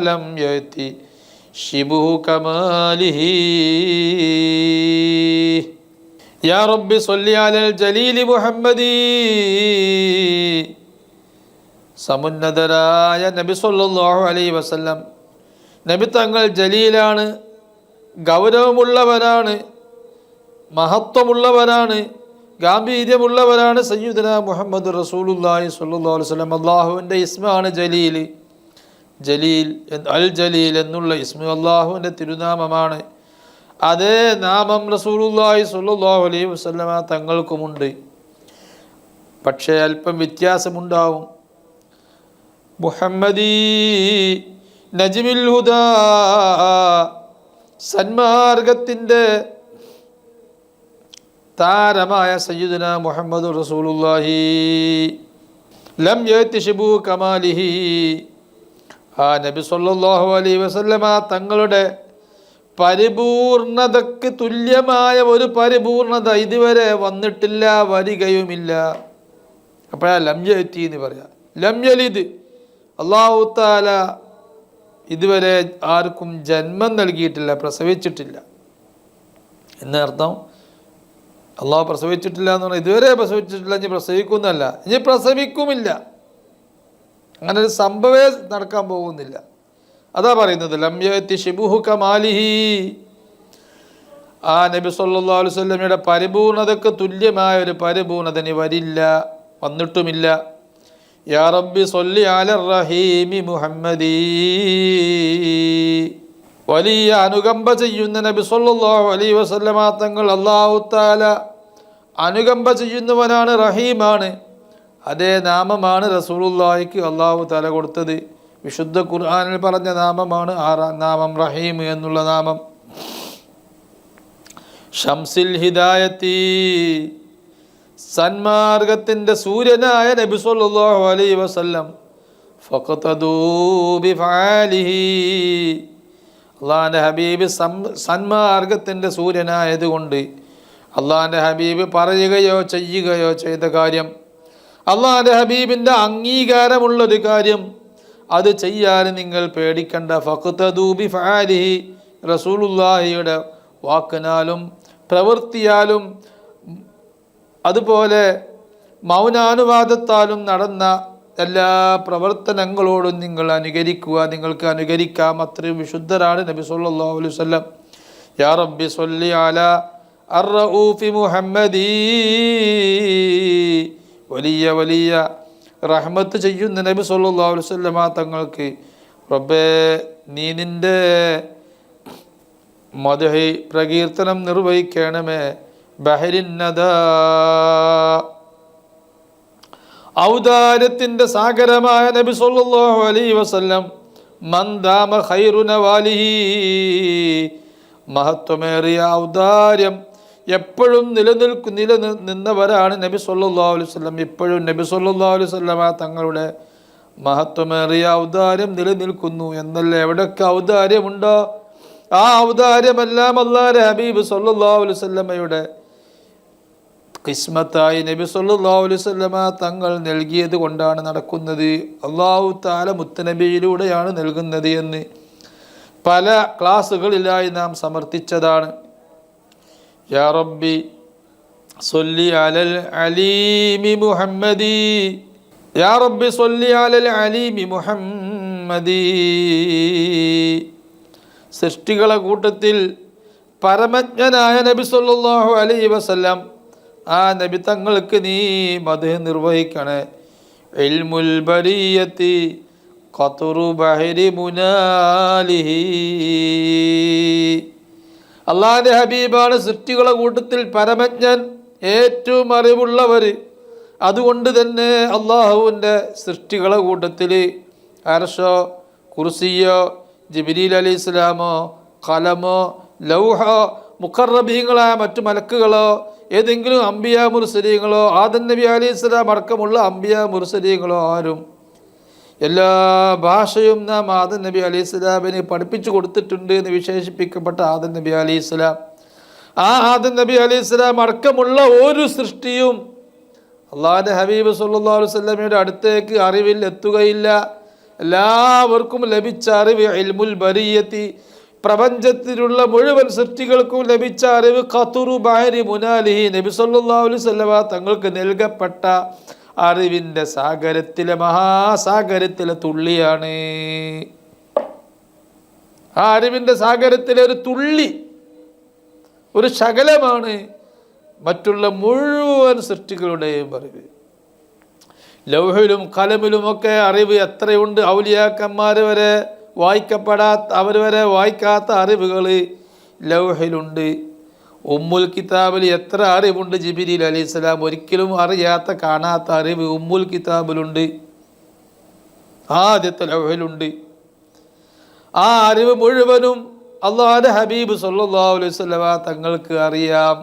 ലം യതി ശിബുഹു കമാലിഹി. യാ റബ്ബി സ്വല്ലി അലൽ ജലീലി മുഹമ്മദി, സമുന്നതരായ നബി സല്ലല്ലാഹു അലൈഹി വസല്ലം, നബി തങ്ങൾ ജലീലാണ്, ഗൗരവമുള്ളവരാണ്, മഹത്വമുള്ളവരാണ്, ഗാംഭീര്യമുള്ളവരാണ്. സയ്യിദുനാ മുഹമ്മദ് റസൂലുള്ളാഹി സ്വല്ലല്ലാഹു അലൈഹി വസല്ലം അള്ളാഹുവിൻ്റെ ഇസ്മാണ് ജലീൽ. ജലീൽ അൽ ജലീൽ എന്നുള്ള ഇസ്മ അള്ളാഹുവിൻ്റെ തിരുനാമമാണ്. അതേ നാമം റസൂലുള്ളാഹി സ്വല്ലല്ലാഹു അലൈഹി വസല്ലമ തങ്ങൾക്കുമുണ്ട്. പക്ഷേ അല്പം വ്യത്യാസമുണ്ടാവും. മുഹമ്മദി നജ്മിൽ ഹുദാ, സന്മാർഗത്തിൻ്റെ താരമായ സയ്യിദുനാ മുഹമ്മദ് റസൂലുള്ളാഹി ലം യഅതി ശിബു കമാലിഹി, ആ നബി സല്ലല്ലാഹു അലൈഹി വസല്ലമ തങ്ങളുടെ പരിപൂർണതയ്ക്ക് തുല്യമായ ഒരു പരിപൂർണത ഇതുവരെ വന്നിട്ടില്ല, വരികയുമില്ല. അപ്പോഴാ ലം യഅതി എന്ന് പറയാം. ലം യലിദ്, അല്ലാഹു തആല ഇതുവരെ ആർക്കും ജന്മം നൽകിയിട്ടില്ല, പ്രസവിച്ചിട്ടില്ല എന്നർത്ഥം. അള്ളാഹു പ്രസവിച്ചിട്ടില്ല എന്ന് പറഞ്ഞാൽ ഇതുവരെ പ്രസവിച്ചിട്ടില്ല, ഇനി പ്രസവിക്കുന്നല്ല, ഇനി പ്രസവിക്കുമില്ല. അങ്ങനെ ഒരു സംഭവേ നടക്കാൻ പോകുന്നില്ല. അതാ പറയുന്നത് ലം യഅതി ശിബുഹു കമാലിഹി, ആ നബി സല്ലല്ലാഹു അലൈഹി വസല്ലമയുടെ പരിപൂർണതയ്ക്ക് തുല്യമായ ഒരു പരിപൂർണത ഇനി വരില്ല, വന്നിട്ടുമില്ല. യാ റബ്ബി സ്വല്ലി അലർ റഹീമി മുഹമ്മദി, വലിയ അനുകമ്പ ചെയ്യുന്ന നബി സല്ലല്ലാഹു അലൈഹി വസല്ലമ തങ്ങൾ അല്ലാഹു തആല അനുകമ്പ ചെയ്യുന്നവനാണ്, റഹീമാണ്. അതേ നാമമാണ് റസൂലുള്ളാഹിക്ക് അല്ലാഹു തആല കൊടുത്തത്. വിശുദ്ധ ഖുർആനിൽ പറഞ്ഞ നാമമാണ് ആ നാമം, റഹീം എന്നുള്ള നാമം. ഷംസിൽ ഹിദായത്തി, സന്മാർഗത്തിൻ്റെ സൂര്യനായ നബി സല്ലല്ലാഹു അലൈഹി വസല്ലം. ഫഖതദൂ ബിഫഅലിഹി, അള്ളാഹിൻ്റെ ഹബീബ് സന്മാർഗത്തിൻ്റെ സൂര്യനായതുകൊണ്ട് അള്ളാഹിൻ്റെ ഹബീബ് പറയുകയോ ചെയ്യുകയോ ചെയ്ത കാര്യം, അള്ളാഹിൻ്റെ ഹബീബിൻ്റെ അംഗീകാരമുള്ളൊരു കാര്യം, അത് ചെയ്യാൻ നിങ്ങൾ പേടിക്കണ്ട. ഫഖ്തദൂ ബിഫഅലിഹി, റസൂലുള്ളാഹിയുടെ വാക്കിനാലും പ്രവൃത്തിയാലും അതുപോലെ മൗനാനുവാദത്താലും നടന്ന എല്ലാ പ്രവർത്തനങ്ങളോടും നിങ്ങൾ അനുകരിക്കുക, നിങ്ങൾക്ക് അനുകരിക്കാം. അത്രയും വിശുദ്ധരാണ് നബി സല്ലല്ലാഹു അലൈഹി വസല്ലം. യാ റബ്ബി സ്വല്ലി അലാ അർ-റഊഫി മുഹമ്മദി, വലിയ റഹ്മത്ത് ചെയ്യുന്ന നബി സല്ലല്ലാഹു അലൈഹി വസല്ലം തങ്ങൾക്ക് റബ്ബേ നീ നിൻ്റെ മദ്ഹി പ്രകീർത്തനം നിർവഹിക്കണമേ. ബഹരിന്നദാ, ഔദാര്യത്തിൻ്റെ സാഗരമായ നബി സല്ലല്ലാഹു അലൈഹി വസല്ലം. മൻ ദാമ ഖൈറു നവാലിഹി, മഹത്വമേറിയ ഔദാര്യം എപ്പോഴും നിലനിന്നവരാണ് നബി സല്ലല്ലാഹു അലൈഹി വസല്ലം. ഇപ്പോഴും നബി സല്ലല്ലാഹു അലൈഹി വസല്ലം തങ്ങളുടെ മഹത്വമേറിയ ഔദാര്യം നിലനിൽക്കുന്നു എന്നല്ല. എവിടെയൊക്കെ ഔദാര്യമുണ്ടോ ആ ഔദാര്യമെല്ലാം അല്ലാഹുവിൻ്റെ ഹബീബ് സല്ലല്ലാഹു അലൈഹി വസല്ലമയുടെ ഖിസ്മത്തായി നബി സല്ലല്ലാഹു അലൈഹി വസല്ലമ തങ്ങൾ നൽകിയത് കൊണ്ടാണ് നടക്കുന്നത്. അല്ലാഹു തആല മുത്തനബിയിലൂടെയാണ് നൽകുന്നത് എന്ന് പല ക്ലാസ്സുകളിലായി നാം സമർത്ഥിച്ചതാണ്. യാ റബ്ബി സ്വല്ലി അലൽ അലീമി മുഹമ്മദി, യാ റബ്ബി സ്വല്ലി അലൽ അലീമി മുഹമ്മദി. സൃഷ്ടികളെ കൂട്ടത്തിൽ പരമജ്ഞനായ നബി സല്ലല്ലാഹു അലൈഹി വസല്ലം, ആ നബി തങ്ങൾക്ക് നീ മദ്ഹ് നിർവഹിക്കണേ. ഇൽമുൽ ബരിയത്തി ഖത്റു ബഹരി മുനാലിഹി. അള്ളാഹിന്റെ ഹബീബാണ് സൃഷ്ടികളുടെ കൂട്ടത്തിൽ പരമജ്ഞൻ, ഏറ്റവും അറിവുള്ളവർ. അതുകൊണ്ട് തന്നെ അള്ളാഹുവിൻ്റെ സൃഷ്ടികളുടെ കൂട്ടത്തിൽ അർശോ, കുർസിയോ, ജിബ്രീൽ അലൈഹി ഇസ്ലാമോ, ഖലമോ, ലൗഹോ, മുഖറബീങ്ങളായ മറ്റു മലക്കുകളോ, ഏതെങ്കിലും അംബിയ മുർസലീങ്ങളോ, ആദം നബി അലൈഹി ഇസ്ലാം അടക്കമുള്ള അംബിയ മുർസലീങ്ങളോ ആരും, എല്ലാ ഭാഷയും നാം ആദം നബി അലൈഹി ഇസ്ലാമിന് പഠിപ്പിച്ചു കൊടുത്തിട്ടുണ്ട് എന്ന് വിശേഷിപ്പിക്കപ്പെട്ട ആദം നബി അലൈഹി ഇസ്ലാം, ആ ആദം നബി അലൈഹി ഇസ്ലാം അടക്കമുള്ള ഒരു സൃഷ്ടിയും അള്ളാഹുവിൻ്റെ ഹബീബ് സല്ലല്ലാഹു അലൈഹി വസല്ലമയുടെ അടുത്തേക്ക് അറിവിൽ എത്തുകയില്ല. എല്ലാവർക്കും ലഭിച്ച അറിവ് ഇൽമുൽ ബരിയത്തി, പ്രപഞ്ചത്തിലുള്ള മുഴുവൻ സൃഷ്ടികൾക്കും ലഭിച്ച അറിവ് ഖത്റു ബഹരി മുനാലിഹി, നബി സല്ലല്ലാഹു അലൈഹി വസല്ലമ തങ്ങൾക്ക് നൽകപ്പെട്ട അറിവിൻ്റെ സാഗരത്തിലെ മഹാസാഗരത്തിലെ തുള്ളിയാണ്. ആ അറിവിൻ്റെ സാഗരത്തിലെ ഒരു തുള്ളി, ഒരു ശകലമാണ് മറ്റുള്ള മുഴുവൻ സൃഷ്ടികളുടെയും അറിവ്. ലൗഹിലും കലമിലുമൊക്കെ അറിവ് എത്രയുണ്ട്. ഔലിയാക്കന്മാർ വരെ അവർ വരെ വായിക്കാത്ത അറിവുകൾ ലൗഹിലുണ്ട്. ഉമ്മുൽ കിതാബിൽ എത്ര അറിവുണ്ട്. ജിബ്രീൽ അലൈഹി സ്വലാം ഒരിക്കലും അറിയാത്ത കാണാത്ത അറിവ് ഉമ്മുൽ കിതാബിലുണ്ട്, ആദ്യത്തെ ലൗഹിലുണ്ട്. ആ അറിവ് മുഴുവനും അള്ളാഹുവിൻ്റെ ഹബീബ് സല്ലല്ലാഹു അലൈഹി വസല്ലമ തങ്ങൾക്ക് അറിയാം.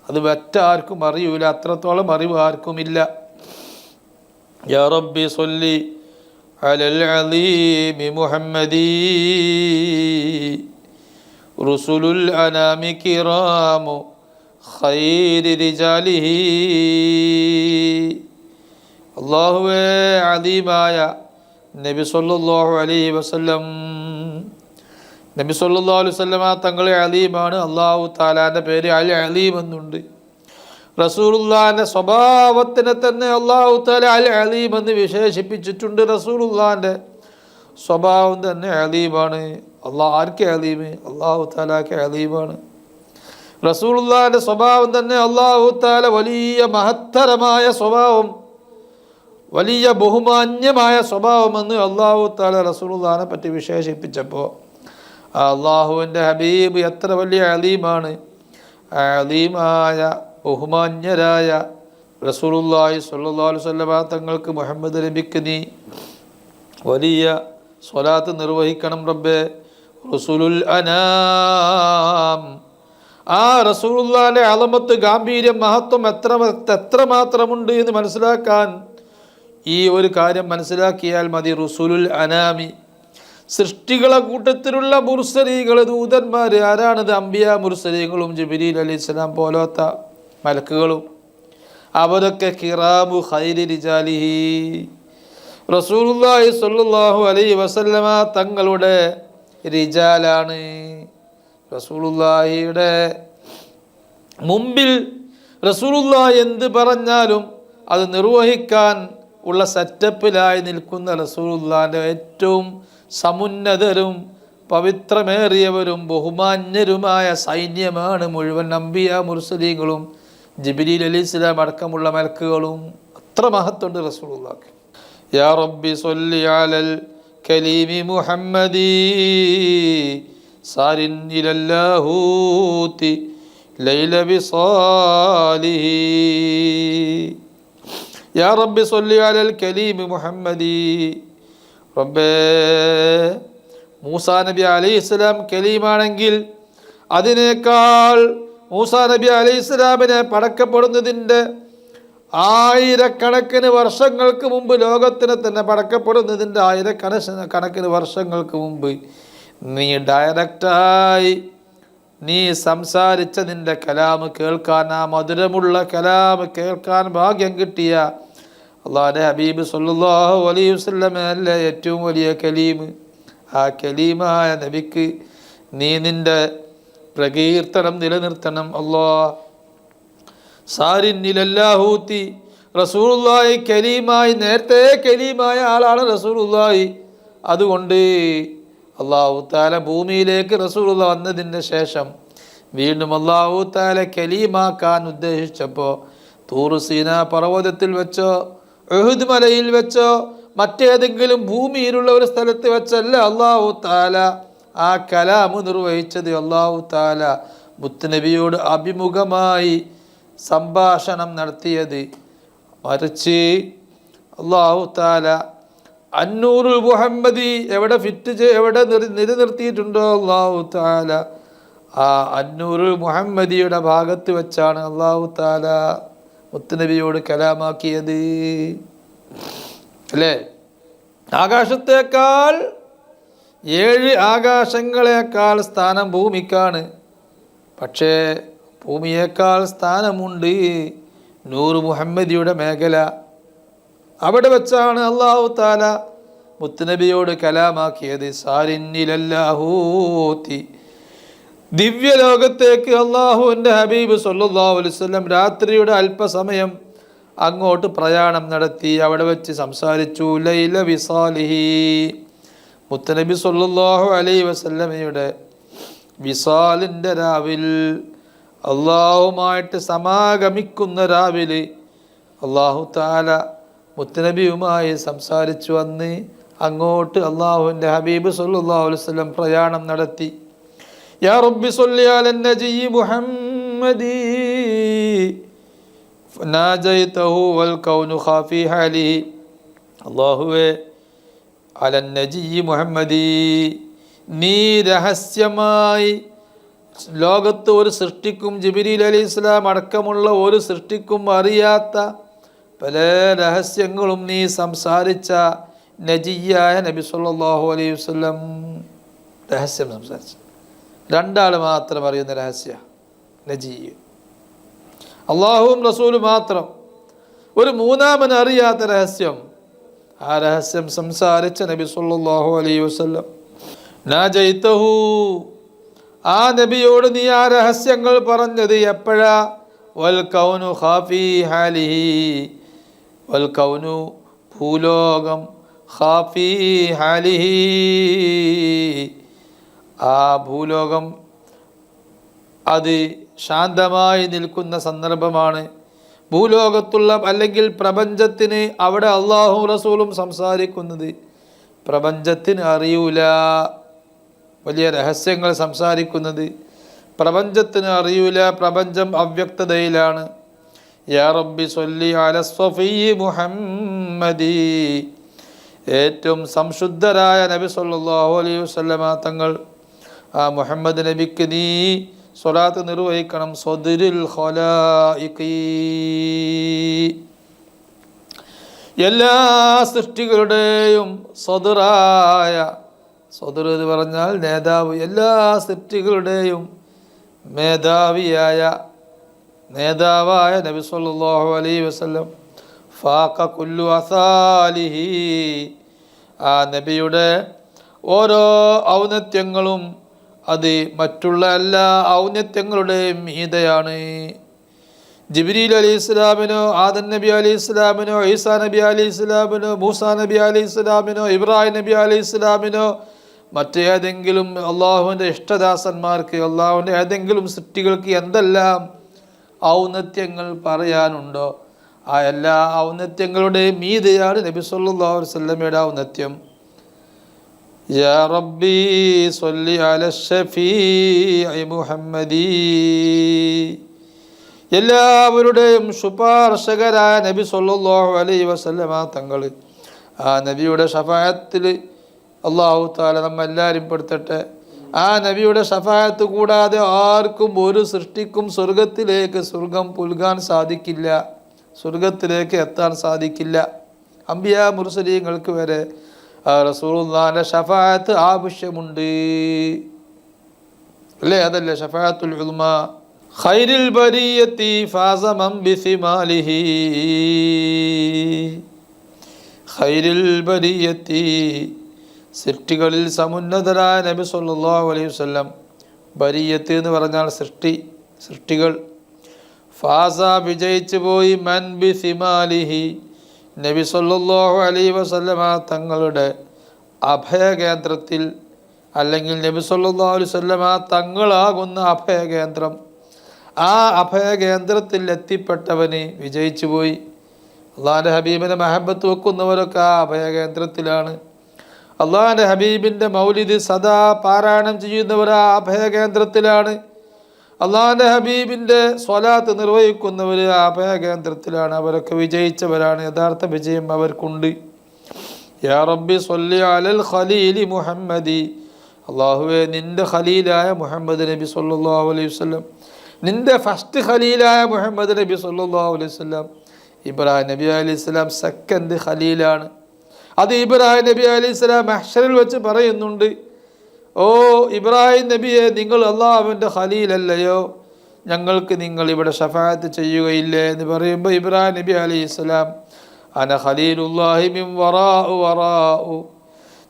അത് മറ്റാർക്കും അറിയൂല, അത്രത്തോളം അറിവ് ആർക്കുമില്ല. യാ റബ്ബി സ്വല്ലി അലൽ അലീമി മുഹമ്മദി റുസുലുൽ അനാമി കിറാമു ഖൈരി റിജാലിഹി. അല്ലാഹുവേ, അലീമായ നബി സല്ലല്ലാഹു അലൈഹി വസല്ലം, നബി സല്ലല്ലാഹു അലൈഹി വസല്ലമ തങ്ങളെ അലീമാണ്. അല്ലാഹു തആലാന്റെ പേര് അൽ അലീം എന്നുണ്ട്. റസൂലുള്ളാഹിന്റെ സ്വഭാവത്തിനെ തന്നെ അല്ലാഹു തആല അൽ അലീം എന്ന് വിശേഷിപ്പിച്ചിട്ടുണ്ട്. റസൂലുള്ളാഹിന്റെ സ്വഭാവം തന്നെ അലീമാണ്. ആർക്ക് അലീം? അല്ലാഹു തആലക്ക് അലീമാണ്. റസൂലുള്ളാഹിന്റെ സ്വഭാവം തന്നെ അല്ലാഹു തആല വലിയ മഹത്തരമായ സ്വഭാവം, വലിയ ബഹുമാന്യമായ സ്വഭാവമെന്ന് അല്ലാഹു തആല റസൂലുള്ളാഹിനെ പറ്റി വിശേഷിപ്പിച്ചപ്പോൾ അള്ളാഹുവിൻ്റെ ഹബീബ് എത്ര വലിയ അലീമാണ്. അലീമായ ബഹുമാന്യരായ റസൂലുള്ളാഹി സ്വല്ലല്ലാഹു അലൈഹി വസല്ലമ തങ്ങൾക്ക് മുഹമ്മദ് നബിക്ക് നീ വലിയ സ്വലാത്ത് നിർവഹിക്കണം റബ്ബേ. റസൂലുൽ അനാം, ആ റസൂലുള്ളാഹിന്റെ അളമത്ത്, ഗാംഭീര്യം, മഹത്വം എത്രമാത്രമുണ്ട് എന്ന് മനസ്സിലാക്കാൻ ഈ ഒരു കാര്യം മനസ്സിലാക്കിയാൽ മതി. റസൂലുൽ അനാമി, സൃഷ്ടികളെ കൂട്ടത്തിലുള്ള മുർസലീകൾ, ദൂതന്മാർ ആരാണത്? അംബിയ മുർസലീങ്ങളും ജിബ്രീൽ അലൈഹി സ്വലാം പോലത്തെ മലക്കുകളും. അവരൊക്കെ കിറാമു ഖൈരി റിജാലിഹി, റസൂലുള്ളാഹി സ്വല്ലല്ലാഹു അലൈഹി വസല്ലമ തങ്ങളുടെ റിജാലാണ്. റസൂലുള്ളാഹിയുടെ മുമ്പിൽ റസൂലുള്ളാഹി എന്ത് പറഞ്ഞാലും അത് നിർവഹിക്കാൻ ഉള്ള സെറ്റപ്പിലായി നിൽക്കുന്ന റസൂലുള്ളാഹിന്റെ ഏറ്റവും സമുന്നതരും പവിത്രമേറിയവരും ബഹുമാന്യരുമായ സൈന്യമാണ് മുഴുവൻ അംബിയ മുർസലീങ്ങളും ജിബ്രീൽ അലൈഹിസ്സലാം അടക്കമുള്ള മലക്കുകളും. അത്ര മഹത്വമുണ്ട് റസൂലുള്ളാഹിക്ക്. യാ റബ്ബി സ്വല്ലി അലൽ കലീമി മുഹമ്മദി സാരിൻ ഇലല്ലാഹൂതി ലൈല ബിസാലിഹി. യാ റബ്ബി സ്വല്ലി അലൽ കലീമി മുഹമ്മദി. റബ്ബേ, മൂസാ നബി അലൈഹിസ്സലാം കലീമാണെങ്കിൽ അതിനേക്കാൾ മൂസാ നബി അലൈഹിസ്സലാമിനെ പടക്കപ്പെടുന്നതിൻ്റെ ആയിരക്കണക്കിന് വർഷങ്ങൾക്ക് മുമ്പ്, ലോകത്തിന് തന്നെ പടക്കപ്പെടുന്നതിൻ്റെ ആയിരക്കണക്കിന് വർഷങ്ങൾക്ക് മുമ്പ് നീ ഡയറക്റ്റായി നീ സംസാരിച്ച നിൻ്റെ കലാമ് കേൾക്കാൻ, ആ മധുരമുള്ള കലാമ് കേൾക്കാൻ ഭാഗ്യം കിട്ടിയ അള്ളാഹുവിൻ്റെ ഹബീബ് സല്ലല്ലാഹു അലൈഹി വസല്ലം അല്ലേ ഏറ്റവും വലിയ കലീം. ആ കലീമായ നബിക്ക് നീ നിൻ്റെ പ്രകീർത്തനം നിലനിർത്തണം. അല്ലാഹ് സാരിന്നിലല്ലാഹൂത്തി, റസൂലുള്ളാഹി കലീമായി, നേരത്തെ കലീമായ ആളാണ് റസൂലുള്ളാഹി. അതുകൊണ്ട് അല്ലാഹു തആല ഭൂമിയിലേക്ക് റസൂലുള്ള വന്നതിന് ശേഷം വീണ്ടും അല്ലാഹു തആല കലീമാക്കാൻ ഉദ്ദേശിച്ചപ്പോൾ തൂർ സീന പർവ്വതത്തിൽ വെച്ചോ ഉഹുദ് മലയിൽ വെച്ചോ മറ്റേതെങ്കിലും ഭൂമിയിലുള്ള ഒരു സ്ഥലത്ത് വെച്ചല്ല അല്ലാഹു തആല ആ കലാമ് നിർവഹിച്ചത്. അല്ലാഹു തആല മുത്തുനബിയോട് അഭിമുഖമായി സംഭാഷണം നടത്തിയത്. മറിച്ച് അല്ലാഹു തആല അന്നൂറുൽ മുഹമ്മദി എവിടെ എവിടെ നിലനിർത്തിയിട്ടുണ്ടോ അല്ലാഹു തആല ആ അന്നൂറുൽ മുഹമ്മദിയുടെ ഭാഗത്ത് വെച്ചാണ് അല്ലാഹു തആല മുത്തുനബിയോട് കലാമാക്കിയത്. അല്ലേ? ആകാശത്തേക്കാൾ 7 ആകാശങ്ങളേക്കാൾ സ്ഥാനം ഭൂമിക്കാണ്. പക്ഷേ ഭൂമിയേക്കാൾ സ്ഥാനമുണ്ട് നൂറ് മുഹമ്മദിയുടെ മേഖല. അവിടെ വെച്ചാണ് അല്ലാഹു തആല മുത്തുനബിയോട് കലാമാക്കിയത്. സാരിന്നിലല്ലാഹൂത്തി ദിവ്യലോകത്തേക്ക് അല്ലാഹുവിൻ്റെ ഹബീബ് സല്ലല്ലാഹു അലൈഹി വസല്ലം രാത്രിയുടെ അല്പസമയം അങ്ങോട്ട് പ്രയാണം നടത്തി. അവിടെ വെച്ച് സംസാരിച്ചു. ലൈല വിസാലിഹി മുത്തുനബി സല്ലല്ലാഹു അലൈഹി വസല്ലമയുടെ വിസാലിൻ്റെ രാവിൽ, അള്ളാഹുമായിട്ട് സമാഗമിക്കുന്ന രാവിൽ അല്ലാഹു തആല മുത്തുനബിയുമായി സംസാരിച്ചു വന്ന് അങ്ങോട്ട് അള്ളാഹുവിൻ്റെ ഹബീബ് സല്ലല്ലാഹു അലൈഹി വസല്ലം പ്രയാണം നടത്തി. യാ റബ്ബി സ്വല്ലി അലൻ നബിയ്യി മുഹമ്മദി നാജൈതഹു വൽ കൗനു ഖാഫി ഹാലിഹി. അല്ലാഹുവേ അലൻ നബിയ്യി മുഹമ്മദി, നീ രഹസ്യമായി ലോകത്ത് ഒരു സൃഷ്ടിക്കും ജിബ്രീൽ അലൈഹിസ്സലാം അടക്കമുള്ള ഒരു സൃഷ്ടിക്കും അറിയാത്ത പല രഹസ്യങ്ങളും നീ സംസാരിച്ച നജിയായ നബി സല്ലല്ലാഹു അലൈഹി വസല്ലം. രഹസ്യം സംസാരിച്ചു. 2 ആൾ മാത്രം അറിയുന്ന രഹസ്യ നജി, അള്ളാഹുവും റസൂലും മാത്രം. ഒരു മൂന്നാമൻ അറിയാത്ത രഹസ്യം, ആ രഹസ്യം സംസാരിച്ച നബി സല്ലല്ലാഹു അലൈഹി വസല്ലം. നാജൈതഹു, ആ നബിയോട് നീ ആ രഹസ്യങ്ങൾ പറഞ്ഞത് എപ്പോഴാ? വൽ കൗനു ഖാഫി ഹാലിഹി, വൽ കൗനു ഭൂലോകം, ഖാഫി ഹാലിഹി ആ ഭൂലോകം അത് ശാന്തമായി നിൽക്കുന്ന സന്ദർഭമാണ്. ഭൂലോകത്തുള്ള അല്ലെങ്കിൽ പ്രപഞ്ചത്തിന് അവിടെ അള്ളാഹു റസൂലും സംസാരിക്കുന്നത് പ്രപഞ്ചത്തിന് അറിയൂല. വലിയ രഹസ്യങ്ങൾ സംസാരിക്കുന്നത് പ്രപഞ്ചത്തിന് അറിയൂല. പ്രപഞ്ചം അവ്യക്തതയിലാണ്. യാ റബ്ബി സ്വല്ലി അല സ്വഫിയ്യി മുഹമ്മദി, ഏറ്റവും സംശുദ്ധരായ നബി സല്ലല്ലാഹു അലൈഹി വസല്ലമ തങ്ങൾ, ആ മുഹമ്മദ് നബിക്ക് നീ സ്വലാത്ത് നിർവഹിക്കണം. സ്വദുരിൽ ഖലായിഖി, എല്ലാ സൃഷ്ടികളുടെയും സ്വദുറായ, സ്വദുർ എന്ന് പറഞ്ഞാൽ നേതാവ്, എല്ലാ സൃഷ്ടികളുടെയും നേതാവായ നബി സല്ലല്ലാഹു അലൈഹി വസല്ലം. ഫാഖ കുല്ലു അസാലിഹി, ആ നബിയുടെ ഓരോ ഔന്നത്യങ്ങളും അത് മറ്റുള്ള എല്ലാ ഔന്നത്യങ്ങളുടെയും മീതയാണ്. ജിബ്രീൽ അലൈഹി ഇസ്ലാമിനോ ആദം നബി അലൈഹി ഇസ്ലാമിനോ ഈസാ നബി അലൈഹി ഇസ്ലാമിനോ മൂസാ നബി അലൈഹി ഇസ്ലാമിനോ ഇബ്രാഹിം നബി അലൈഹി ഇസ്ലാമിനോ മറ്റേതെങ്കിലും അള്ളാഹുവിൻ്റെ ഇഷ്ടദാസന്മാർക്ക്, അള്ളാഹുവിൻ്റെ ഏതെങ്കിലും സൃഷ്ടികൾക്ക് എന്തെല്ലാം ഔന്നത്യങ്ങൾ പറയാനുണ്ടോ ആ എല്ലാ ഔന്നത്യങ്ങളുടെയും മീതെയാണ് നബി സല്ലല്ലാഹു അലൈഹി വസല്ലമയുടെ ഔന്നത്യം. യാ റബ്ബി സ്വല്ലി അല ഷഫീഇ മുഹമ്മദി, എല്ലാവരുടെയും ശുപാർശകരായ നബി സല്ലല്ലാഹു അലൈഹി വസല്ലമ തങ്ങൾ, ആ നബിയുടെ ഷഫാഅത്തിൽ അല്ലാഹു തആല നമ്മെല്ലാവരും പെടുത്തട്ടെ. ആ നബിയുടെ ഷഫാഅത്ത് കൂടാതെ ആർക്കും ഒരു സൃഷ്ടിക്കും സ്വർഗം പുൽകാൻ സാധിക്കില്ല, സ്വർഗത്തിലേക്ക് എത്താൻ സാധിക്കില്ല. അംബിയാ മുർസലീങ്ങൾക്ക് വരെ റസൂലുള്ളാഹിന്റെ ഷഫാഅത്ത് ആവശ്യമുണ്ട്. അല്ലേ? അതല്ലേ ഷഫാഅത്തുൽ ഉൽമാ. ഖൈറുൽ ബരിയത്തി ഫാസ മൻ ബിസിമാലിഹി, ഖൈറുൽ ബരിയത്തി സൃഷ്ടികളിൽ സമുന്നതരായ നബി സല്ലല്ലാഹു അലൈഹി വസല്ലം. ബരിയത്ത് എന്ന് പറഞ്ഞാൽ സൃഷ്ടികൾ. ഫാസ വിജയിച്ചു പോയി, മൻ ബിസിമാലിഹി നബി സല്ലല്ലാഹു അലൈഹി വസല്ലമ തങ്ങളുടെ അഭയകേന്ദ്രത്തിൽ, അല്ലെങ്കിൽ നബി സല്ലല്ലാഹു അലൈഹി വസല്ലമ തങ്ങളാകുന്ന അഭയകേന്ദ്രം, ആ അഭയകേന്ദ്രത്തിൽ എത്തിപ്പെട്ടവന് വിജയിച്ചു പോയി. അള്ളാഹിൻ്റെ ഹബീബിനെ മഹബത്ത് വെക്കുന്നവരൊക്കെ ആ അഭയകേന്ദ്രത്തിലാണ്. അള്ളാഹിൻ്റെ ഹബീബിൻ്റെ മൗലിദ് സദാ പാരായണം ചെയ്യുന്നവർ ആ അഭയകേന്ദ്രത്തിലാണ്. അള്ളാഹിൻ്റെ ഹബീബിൻ്റെ സ്വലാത്ത് നിർവഹിക്കുന്നവർ ആ അഭയകേന്ദ്രത്തിലാണ്. അവരൊക്കെ വിജയിച്ചവരാണ്. യഥാർത്ഥ വിജയം അവർക്കുണ്ട്. യാ റബ്ബി സ്വല്ലി അലൽ ഖലീലി മുഹമ്മദി, അള്ളാഹുവെ നിൻ്റെ ഖലീലായ മുഹമ്മദ് നബി സല്ലല്ലാഹു അലൈഹി വസല്ലം, നിൻ്റെ ഫസ്റ്റ് ഖലീലായ മുഹമ്മദ് നബി സല്ലല്ലാഹു അലൈഹി വസല്ലം. ഇബ്രാഹിം നബി അലൈഹി സ്വലാം സെക്കൻഡ് ഖലീലാണ്. അത് ഇബ്രാഹിം നബി അലൈഹി സ്വലാം മഹ്ശറിൽ വെച്ച് പറയുന്നുണ്ട്, ഓ ഇബ്രാഹിം നബിയെ, നിങ്ങൾ അള്ളാഹുവിൻ്റെ ഖലീലല്ലയോ, ഞങ്ങൾക്ക് നിങ്ങൾ ഇവിടെ ഷഫാഅത്ത് ചെയ്യുകയില്ലേ എന്ന് പറയുമ്പോൾ ഇബ്രാഹിം നബി അലൈഹി സ്വലാം, അന ഖലീലുല്ലാഹി മിൻ വറാഉ,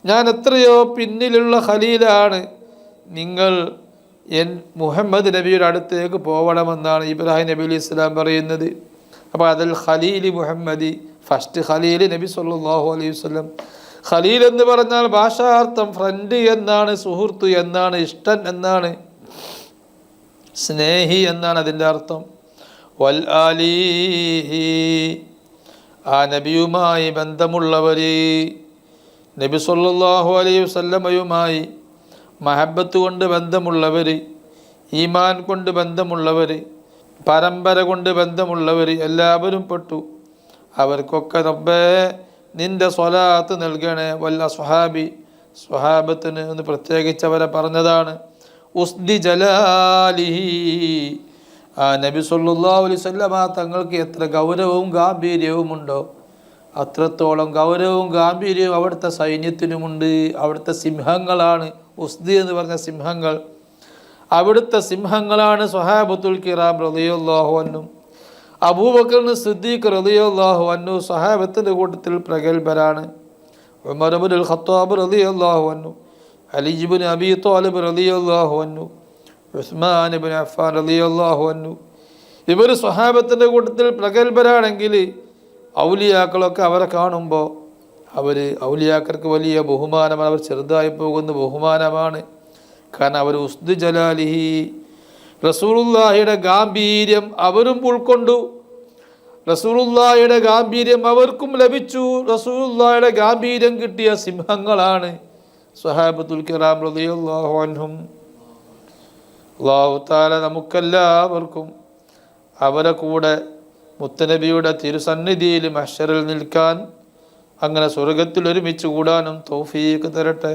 ഞാൻ എത്രയോ പിന്നിലുള്ള ഖലീലാണ്, നിങ്ങൾ മുഹമ്മദ് നബിയുടെ അടുത്തേക്ക് പോകണമെന്നാണ് ഇബ്രാഹിം നബി അലൈഹി സ്വലാം പറയുന്നത്. അപ്പോൾ അതിൽ ഖലീലി മുഹമ്മദി, ഫസ്റ്റ് ഖലീൽ നബി സല്ലല്ലാഹു അലൈഹി വസല്ലം. ഖലീൽ എന്ന് പറഞ്ഞാൽ ഭാഷാർത്ഥം ഫ്രണ്ട് എന്നാണ്, സുഹൃത്ത് എന്നാണ്, ഇഷ്ടൻ എന്നാണ്, സ്നേഹി എന്നാണ് അതിൻ്റെ അർത്ഥം. വൽ ആലിഹി, ആ നബിയുമായി ബന്ധമുള്ളവർ, നബി സല്ലല്ലാഹു അലൈഹി വസല്ലമയുമായി മഹബത്ത് കൊണ്ട് ബന്ധമുള്ളവർ, ഈമാൻ കൊണ്ട് ബന്ധമുള്ളവർ, പരമ്പര കൊണ്ട് ബന്ധമുള്ളവർ എല്ലാവരും പെട്ടു. അവർക്കൊക്കെ റബ്ബേ നിൻ്റെ സ്വലാത്ത് നൽകണേ. വല്ല സ്വഹാബി, സ്വഹാബത്തിന് എന്ന് പ്രത്യേകിച്ച് അവരെ പറഞ്ഞതാണ്. ഉസ്ദി ജലാലിഹി, ആ നബി സല്ലല്ലാഹു അലൈഹി വസല്ലമ തങ്ങൾക്ക് എത്ര ഗൗരവവും ഗാംഭീര്യവും ഉണ്ടോ അത്രത്തോളം ഗൗരവവും ഗാംഭീര്യവും അവിടുത്തെ സൈന്യത്തിനുമുണ്ട്. അവിടുത്തെ സിംഹങ്ങളാണ്, ഉസ്ദി എന്ന് പറഞ്ഞ സിംഹങ്ങൾ, അവിടുത്തെ സിംഹങ്ങളാണ് സ്വഹാബത്തുൽ കിറാം റളിയല്ലാഹു അൻഹും. അബൂബക്കർ സിദ്ദീഖ് റളിയല്ലാഹു അൻഹു സ്വഹാബത്തിൻ്റെ കൂട്ടത്തിൽ പ്രഗത്ഭരാണ്. ഉമർ ഇബ്നുൽ ഖത്താബ് റളിയല്ലാഹു അൻഹു, അലി ഇബ്നു അബീ ത്വാലിബ് റളിയല്ലാഹു അൻഹു, ഉസ്മാൻ ഇബ്നു അഫ്ഫാൻ റളിയല്ലാഹു അൻഹു, ഇവർ സ്വഹാബത്തിൻ്റെ കൂട്ടത്തിൽ പ്രഗത്ഭരാണെങ്കിൽ ഔലിയാക്കളൊക്കെ അവരെ കാണുമ്പോൾ ഔലിയാക്കൾക്ക് വലിയ ബഹുമാനമാണ്. അവർ ചെറുതായി പോകുന്ന ബഹുമാനമാണ്. കാരണം അവർ ഉസ്ദു ജലാലിഹി, റസൂലുള്ളാഹിയുടെ ഗാംഭീര്യം അവരും ഉൾക്കൊണ്ടു, റസൂലുള്ളാഹിയുടെ ഗാംഭീര്യം അവർക്കും ലഭിച്ചു. റസൂലുള്ളാഹിയുടെ ഗാംഭീര്യം കിട്ടിയ സിംഹങ്ങളാണ് സ്വഹാബത്തുൽ കിറാം റളിയല്ലാഹു അൻഹും. അല്ലാഹു തആല നമുക്കെല്ലാവർക്കും അവരെ കൂടെ മുത്തനബിയുടെ തിരുസന്നിധിയിൽ മഹ്ശറിൽ നിൽക്കാൻ, അങ്ങനെ സ്വർഗത്തിൽ ഒരുമിച്ച് കൂടാനും തൗഫീഖ് തരട്ടെ.